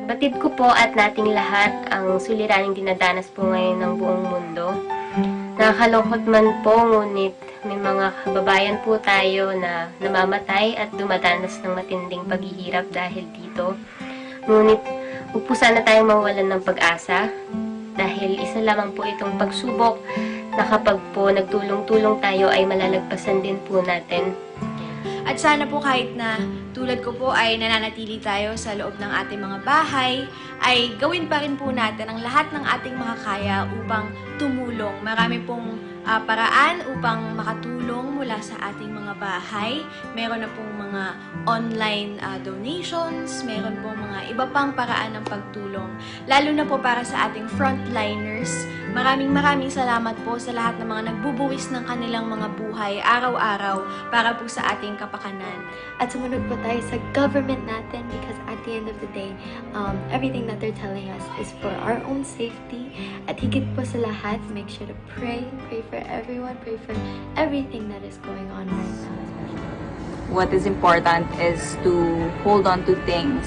Batid ko po at nating lahat ang suliraning dinadanas po ngayon ng buong mundo. Nakakalungkot man po, ngunit may mga kababayan po tayo na namamatay at dumadanas ng matinding paghihirap dahil dito. Ngunit huwag po sana tayong mawalan ng pag-asa dahil isa lamang po itong pagsubok na kapag po nagtulong-tulong tayo ay malalagpasan din po natin. At sana po kahit na tulad ko po ay nananatili tayo sa loob ng ating mga bahay, ay gawin pa rin po natin ang lahat ng ating makakaya upang tumulong. Marami pong paraan upang makatulong mula sa ating mga bahay. Meron na pong mga online donations, meron pong mga iba pang paraan ng pagtulong. Lalo na po para sa ating frontliners. Maraming salamat po sa lahat ng mga nagbubuwis ng kanilang mga buhay araw-araw para po sa ating kapakanan. At sumunod po tayo sa government natin because at the end of the day, everything that they're telling us is for our own safety. At higit po sa lahat, make sure to pray for everyone, pray for everything that is going on right now. What is important is to hold on to things,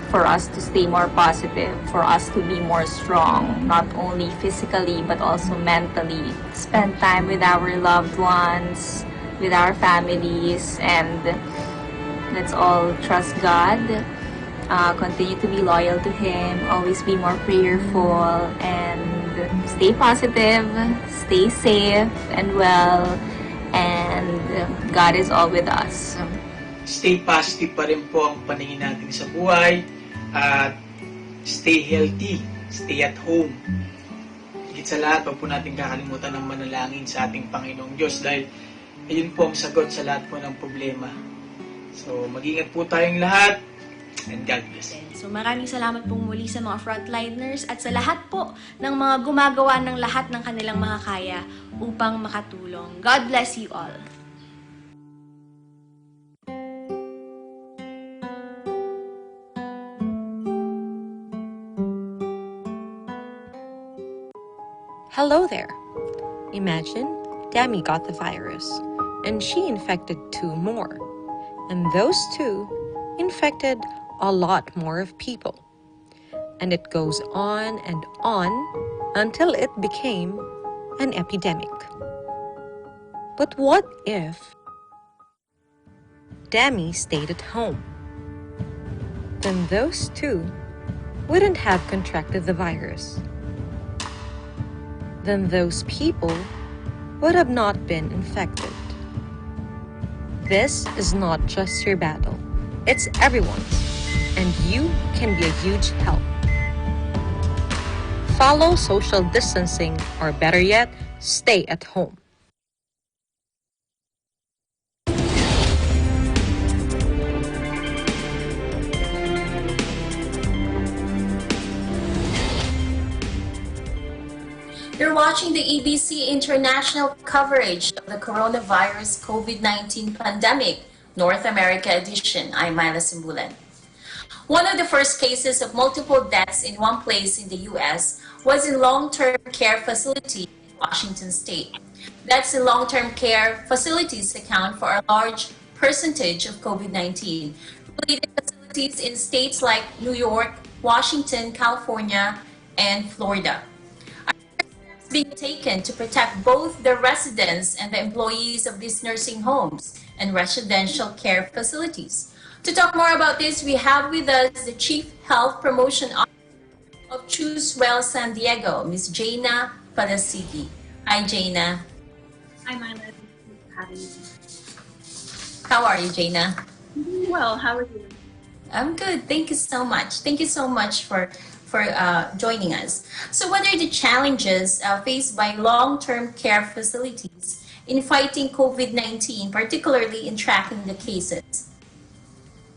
for us to stay more positive, for us to be more strong, not only physically but also mentally. Spend time with our loved ones, with our families, and let's all trust God. Continue to be loyal to Him, always be more prayerful, and stay positive, stay safe and well, and God is all with us. Stay positive pa rin po ang paningin natin sa buhay, at stay healthy, stay at home. Higit sa lahat, wag po natin kakalimutan ng manalangin sa ating Panginoong Diyos dahil ayun po ang sagot sa lahat po ng problema. So, mag-ingat po tayong lahat, and God bless. So maraming salamat pong muli sa mga frontliners at sa lahat po ng mga gumagawa ng lahat ng kanilang mga kaya upang makatulong. God bless you all. Hello there. Imagine Dami got the virus, and she infected 2 more, and those 2 infected a lot more of people. And it goes on and on until it became an epidemic. But what if Dami stayed at home? Then those 2 wouldn't have contracted the virus. then those people would have not been infected. This is not just your battle, it's everyone's, and you can be a huge help. Follow social distancing, or better yet, stay at home. You're watching the ABC International coverage of the coronavirus COVID-19 pandemic, North America edition. I'm Myla Simbulan. One of the first cases of multiple deaths in one place in the U.S. was in long-term care facility in Washington state. Deaths in long-term care facilities account for a large percentage of COVID-19 related facilities in states like New York, Washington, California, and Florida. Being taken to protect both the residents and the employees of these nursing homes and residential care facilities. To talk more about this, we have with us the Chief Health Promotion Officer of Choose Well San Diego, Ms. Jaina Palasigi. Hi, Jaina. Hi, Myla. Thank you for having me. How are you, Jaina? I'm doing well. How are you? I'm good. Thank you so much. Thank you so much for joining us. So what are the challenges faced by long-term care facilities in fighting COVID-19, particularly in tracking the cases?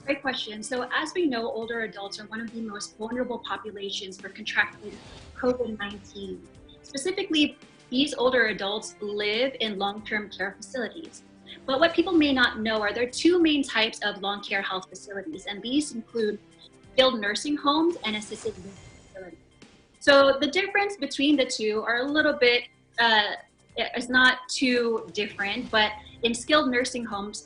Great question. So as we know, older adults are one of the most vulnerable populations for contracting COVID-19. Specifically, these older adults live in long-term care facilities. But what people may not know are there are two main types of long care health facilities, and these include skilled nursing homes and assisted living facilities. So the difference between the two are a little bit, it's not too different, but in skilled nursing homes,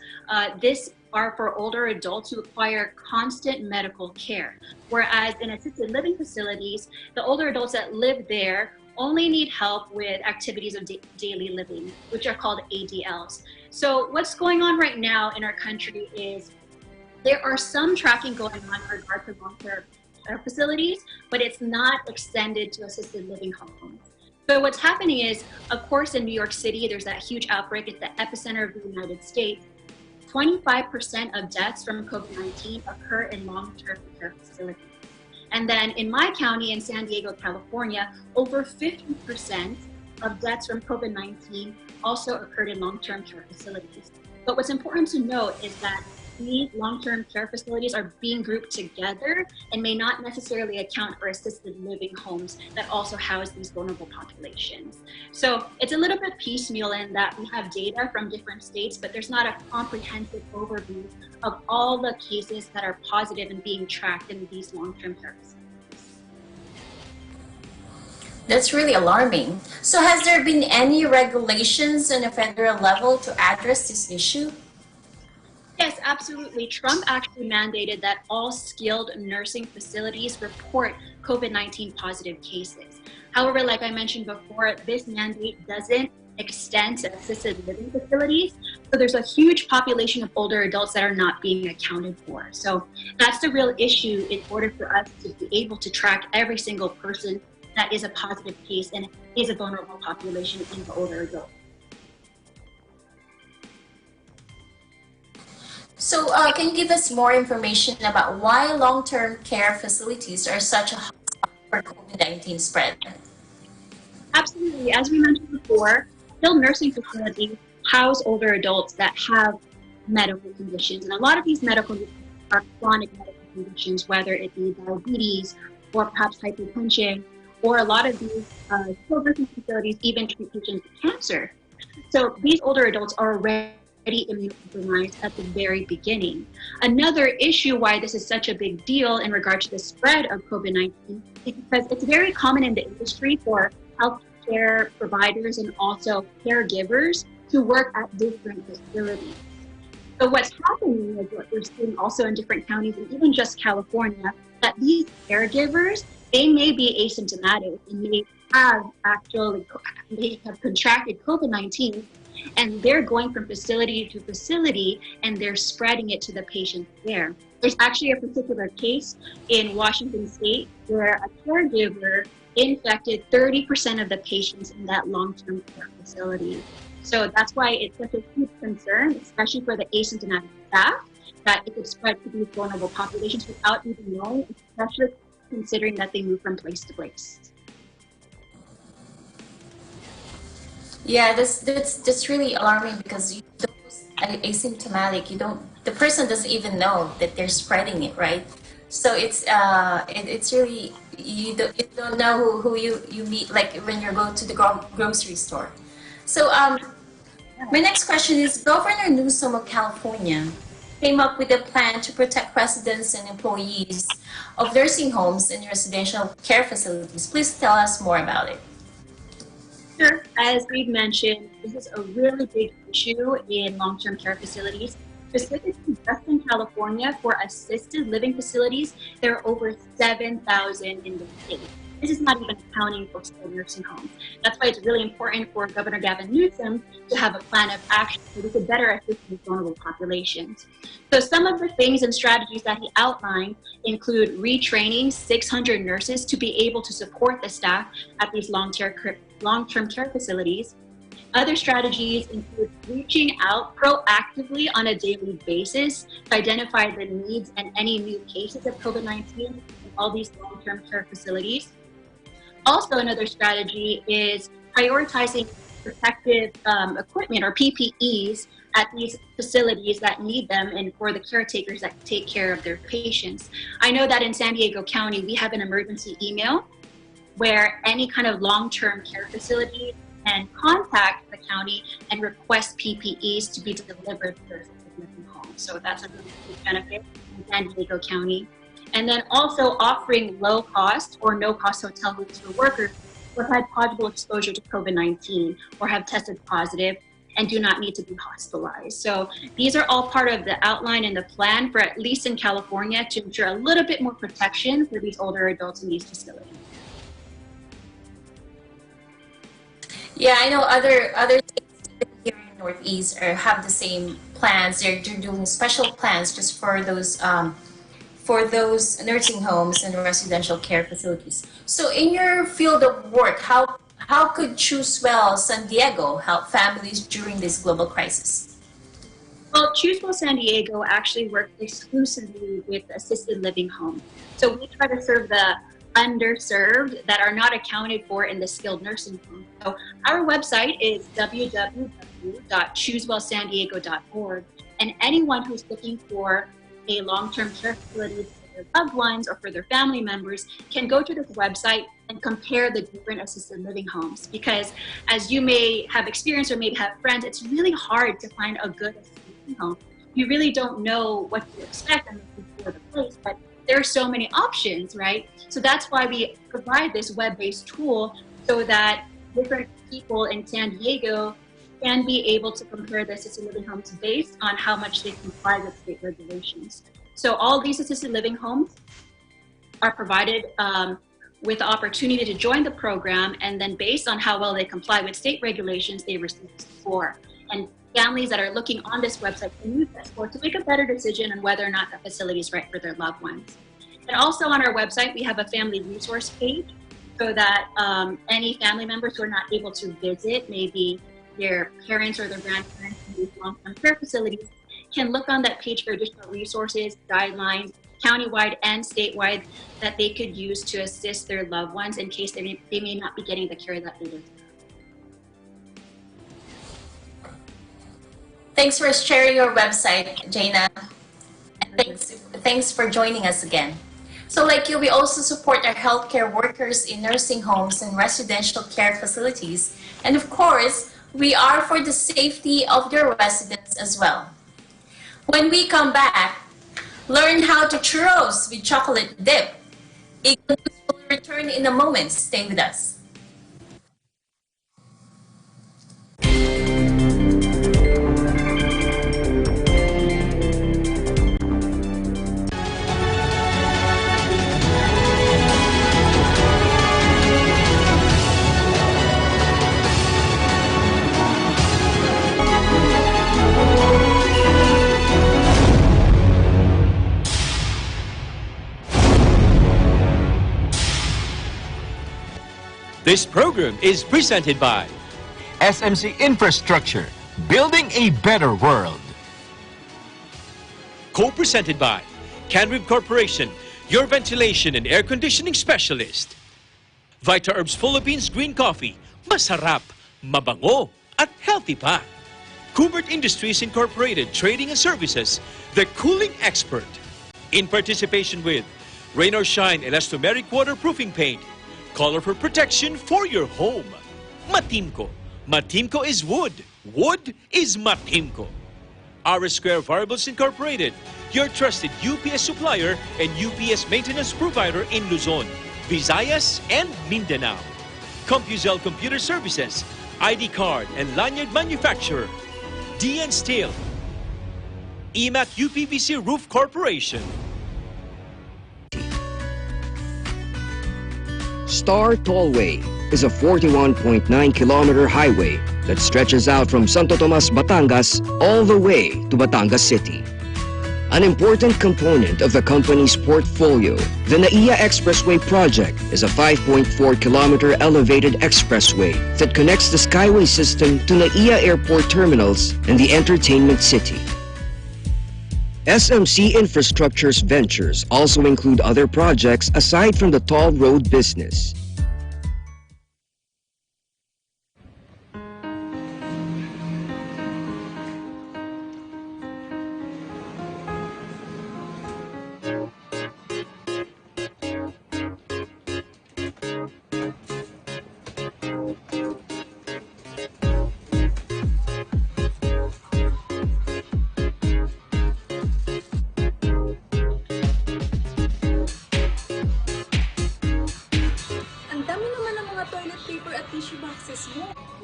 this are for older adults who require constant medical care. Whereas in assisted living facilities, the older adults that live there only need help with activities of daily living, which are called ADLs. So what's going on right now in our country is there are some tracking going on in regard to long-term facilities, but it's not extended to assisted living homes. So what's happening is, of course, in New York City, there's that huge outbreak. It's the epicenter of the United States. 25% of deaths from COVID-19 occur in long-term care facilities. And then in my county in San Diego, California, over 50% of deaths from COVID-19 also occurred in long-term care facilities. But what's important to note is that these long-term care facilities are being grouped together and may not necessarily account for assisted living homes that also house these vulnerable populations. So it's a little bit piecemeal in that we have data from different states, but there's not a comprehensive overview of all the cases that are positive and being tracked in these long-term care facilities. That's really alarming. So has there been any regulations on a federal level to address this issue? Yes, absolutely. Trump actually mandated that all skilled nursing facilities report COVID-19 positive cases. However, like I mentioned before, this mandate doesn't extend to assisted living facilities. So there's a huge population of older adults that are not being accounted for. So that's the real issue in order for us to be able to track every single person that is a positive case and is a vulnerable population in the older adults. So can you give us more information about why long-term care facilities are such a hotspot for COVID-19 spread? Absolutely. As we mentioned before, skilled nursing facilities house older adults that have medical conditions. And a lot of these medical conditions are chronic medical conditions, whether it be diabetes or perhaps hypertension, or a lot of these skilled nursing facilities even treat patients with cancer. So these older adults are already immunocompromised at the very beginning. Another issue why this is such a big deal in regard to the spread of COVID-19 is because it's very common in the industry for healthcare providers and also caregivers to work at different facilities. So what's happening is what we're seeing also in different counties and even just California, that these caregivers, they may be asymptomatic and may have contracted COVID-19, and they're going from facility to facility and they're spreading it to the patients there. There's actually a particular case in Washington State where a caregiver infected 30% of the patients in that long-term care facility. So that's why it's such a huge concern, especially for the asymptomatic staff, that it could spread to these vulnerable populations without even knowing, especially considering that they move from place to place. Yeah, that's really alarming because those asymptomatic, the person doesn't even know that they're spreading it, right? So it's really you don't know who you meet, like when you go to the grocery store. So my next question is, Governor Newsom of California came up with a plan to protect residents and employees of nursing homes and residential care facilities. Please tell us more about it. Sure. As we've mentioned, this is a really big issue in long-term care facilities. Specifically, just in California, for assisted living facilities, there are over 7,000 in the state. This is not even accounting for skilled nursing homes. That's why it's really important for Governor Gavin Newsom to have a plan of action so we could better assist these vulnerable populations. So some of the things and strategies that he outlined include retraining 600 nurses to be able to support the staff at these long-term care facilities. Other strategies include reaching out proactively on a daily basis to identify the needs and any new cases of COVID-19 in all these long-term care facilities. Also, another strategy is prioritizing protective equipment or PPEs at these facilities that need them and for the caretakers that take care of their patients. I know that in San Diego County, we have an emergency email where any kind of long-term care facility can contact the county and request PPEs to be delivered to their assisted living homes. So that's a really big benefit in San Diego County. And then also offering low-cost or no-cost hotel rooms for workers who have had possible exposure to COVID-19 or have tested positive and do not need to be hospitalized. So these are all part of the outline and the plan for, at least in California, to ensure a little bit more protection for these older adults in these facilities. Yeah, I know other states here in Northeast have the same plans. They're doing special plans just for those nursing homes and residential care facilities. So in your field of work, how could Choose Well San Diego help families during this global crisis? Well, Choose Well San Diego actually works exclusively with assisted living homes. So we try to serve the underserved that are not accounted for in the skilled nursing home. So our website is www.choosewellsandiego.org, and anyone who's looking for a long-term care facility for their loved ones or for their family members can go to this website and compare the different assisted living homes, because as you may have experienced or maybe have friends, it's really hard to find a good assisted living home. You really don't know what to expect for the place, but there are so many options, right? So that's why we provide this web-based tool so that different people in San Diego can be able to compare the assisted living homes based on how much they comply with state regulations. So all these assisted living homes are provided with the opportunity to join the program, and then based on how well they comply with state regulations, they receive support. And families that are looking on this website can use that support to make a better decision on whether or not the facility is right for their loved ones. And also on our website, we have a family resource page so that any family members who are not able to visit, maybe their parents or their grandparents in these long-term care facilities, can look on that page for additional resources, guidelines, countywide and statewide, that they could use to assist their loved ones in case they may not be getting the care that they deserve. Thanks for sharing your website, Jaina. And thanks for joining us again. So like you, we also support our healthcare workers in nursing homes and residential care facilities. And of course, we are for the safety of their residents as well. When we come back, learn how to churros with chocolate dip. Eagle News will return in a moment. Stay with us. This program is presented by SMC Infrastructure, building a better world. Co-presented by Canrib Corporation, your ventilation and air conditioning specialist. Vita Herbs Philippines Green Coffee, masarap, mabango, at healthy pa. Kubert Industries Incorporated, Trading and Services, the cooling expert. In participation with Rain or Shine Elastomeric Waterproofing Paint, colorful protection for your home. Matimco. Matimco is wood. Wood is Matimco. R Square Variables Incorporated, your trusted UPS supplier and UPS maintenance provider in Luzon, Visayas, and Mindanao. CompuZell Computer Services, ID card and lanyard manufacturer, DN Steel, EMAC UPVC Roof Corporation. Star Tollway is a 41.9-kilometer highway that stretches out from Santo Tomas, Batangas, all the way to Batangas City. An important component of the company's portfolio, the NAIA Expressway project is a 5.4-kilometer elevated expressway that connects the Skyway system to NAIA Airport terminals and the entertainment city. SMC Infrastructure's ventures also include other projects aside from the toll road business.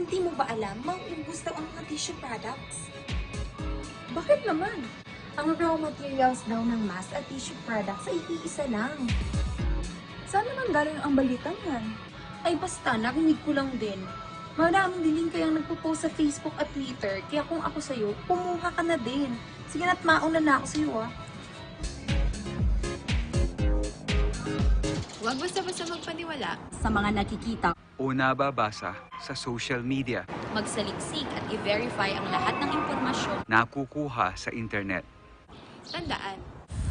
Hindi mo ba alam, mauubos daw ang mga tissue products? Bakit naman? Ang raw materials daw ng mask at tissue products ay iisa lang. Saan naman galing ang balitang yan? Ay basta, narinig ko lang din. Maraming din kayang nagpo-post sa Facebook at Twitter, kaya kung ako sa'yo, kumuha ka na din. Sige na't mauna na ako sa'yo Huwag basta-basta magpaniwala sa mga nakikita o nababasa sa social media. Magsaliksik at i-verify ang lahat ng impormasyon Nakukuha sa internet. Tandaan,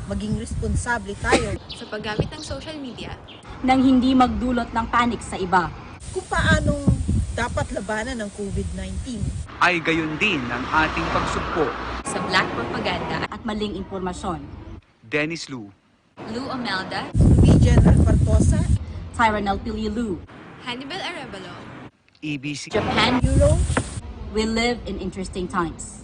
maging responsable tayo sa paggamit ng social media nang hindi magdulot ng panik sa iba. Kung paanong dapat labanan ng COVID-19 ay gayon din ang ating pagsugpo sa black propaganda at maling impormasyon. Dennis Lu, Lou Omelda, General Partosa, Tyranel Pililu, Hannibal Arevalo, EBC, Japan, Euro. We live in interesting times.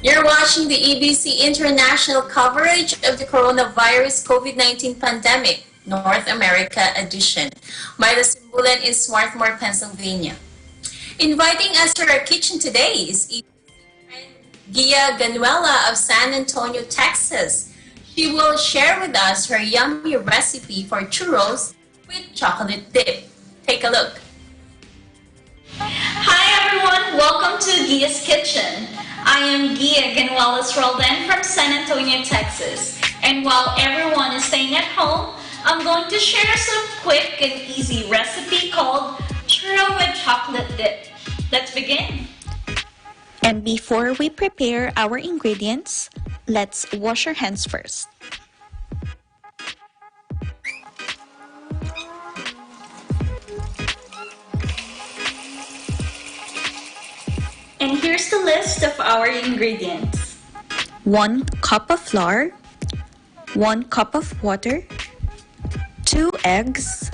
You're watching the EBC International coverage of the coronavirus COVID-19 pandemic, North America edition. Myra Simbulan in Swarthmore, Pennsylvania. Inviting us to our kitchen today is Gia Ganuela of San Antonio, Texas. She will share with us her yummy recipe for churros with chocolate dip. Take a look. Hi everyone, welcome to Gia's Kitchen. I am Gia Ganuelas Roldan from San Antonio, Texas. And while everyone is staying at home, I'm going to share some quick and easy recipe called churro with chocolate dip. Let's begin. And before we prepare our ingredients, let's wash our hands first. And here's the list of our ingredients. 1 cup of flour, 1 cup of water, 2 eggs,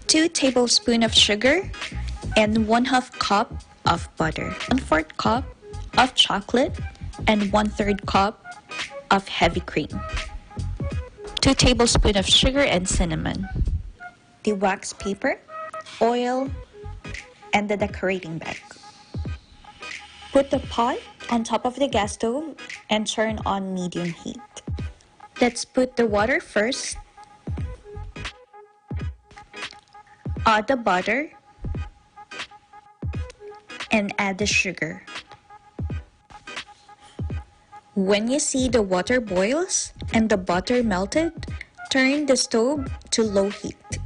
2 tablespoons of sugar, and 1/2 cup of butter, 1/4 cup of chocolate, and 1/3 cup of heavy cream, 2 tablespoons of sugar and cinnamon, the wax paper, oil, and the decorating bag. Put the pot on top of the gas stove and turn on medium heat. Let's put the water first, add the butter, and add the sugar. When you see the water boils and the butter melted, turn the stove to low heat.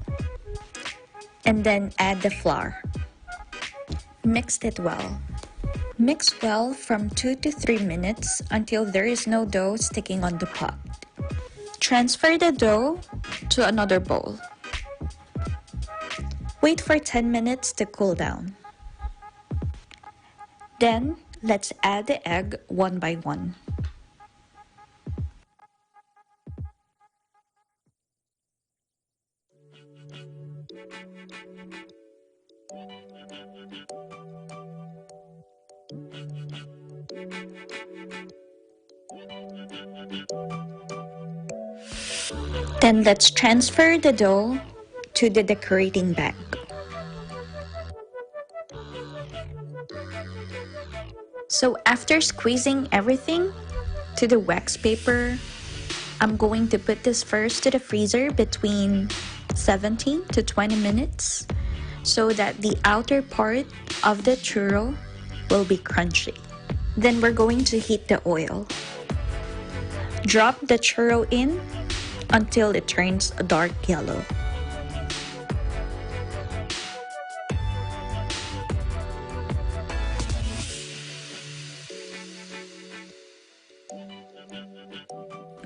And then add the flour. Mix it well. Mix well from 2 to 3 minutes until there is no dough sticking on the pot. Transfer the dough to another bowl. Wait for 10 minutes to cool down. Then, let's add the egg one by one. Then let's transfer the dough to the decorating bag. So after squeezing everything to the wax paper, I'm going to put this first to the freezer between 17 to 20 minutes so that the outer part of the churro will be crunchy. Then we're going to heat the oil. Drop the churro in until it turns a dark yellow.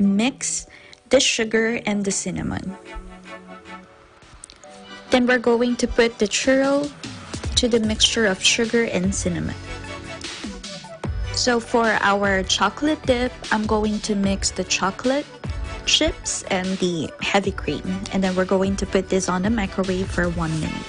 Mix the sugar and the cinnamon. Then we're going to put the churro to the mixture of sugar and cinnamon. So for our chocolate dip, I'm going to mix the chocolate chips and the heavy cream, and then we're going to put this on the microwave for 1 minute.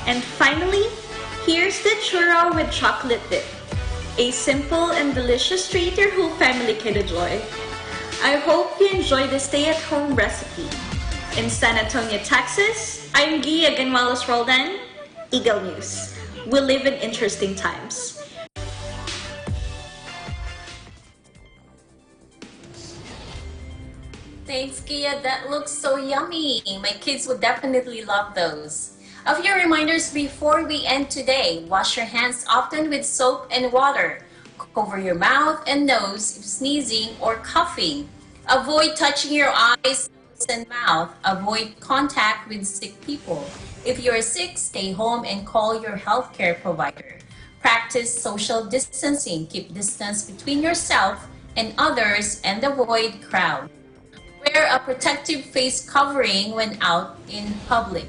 And finally, here's the churro with chocolate dip. A simple and delicious treat your whole family can enjoy. I hope you enjoy the stay-at-home recipe. In San Antonio, Texas, I'm Gia Gonzalez-Roldan, Eagle News. We live in interesting times. Thanks, Gia. That looks so yummy. My kids would definitely love those. A few reminders before we end today. Wash your hands often with soap and water. Cover your mouth and nose if sneezing or coughing. Avoid touching your eyes, nose, and mouth. Avoid contact with sick people. If you are sick, stay home and call your healthcare provider. Practice social distancing. Keep distance between yourself and others and avoid crowds. Wear a protective face covering when out in public.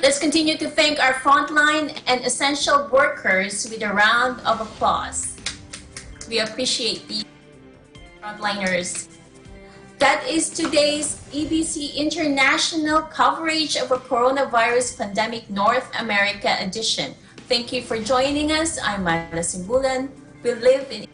Let's continue to thank our frontline and essential workers with a round of applause. We appreciate the frontliners. That is today's EBC International coverage of a coronavirus pandemic North America edition. Thank you for joining us. I'm Myla Simbulan. We live in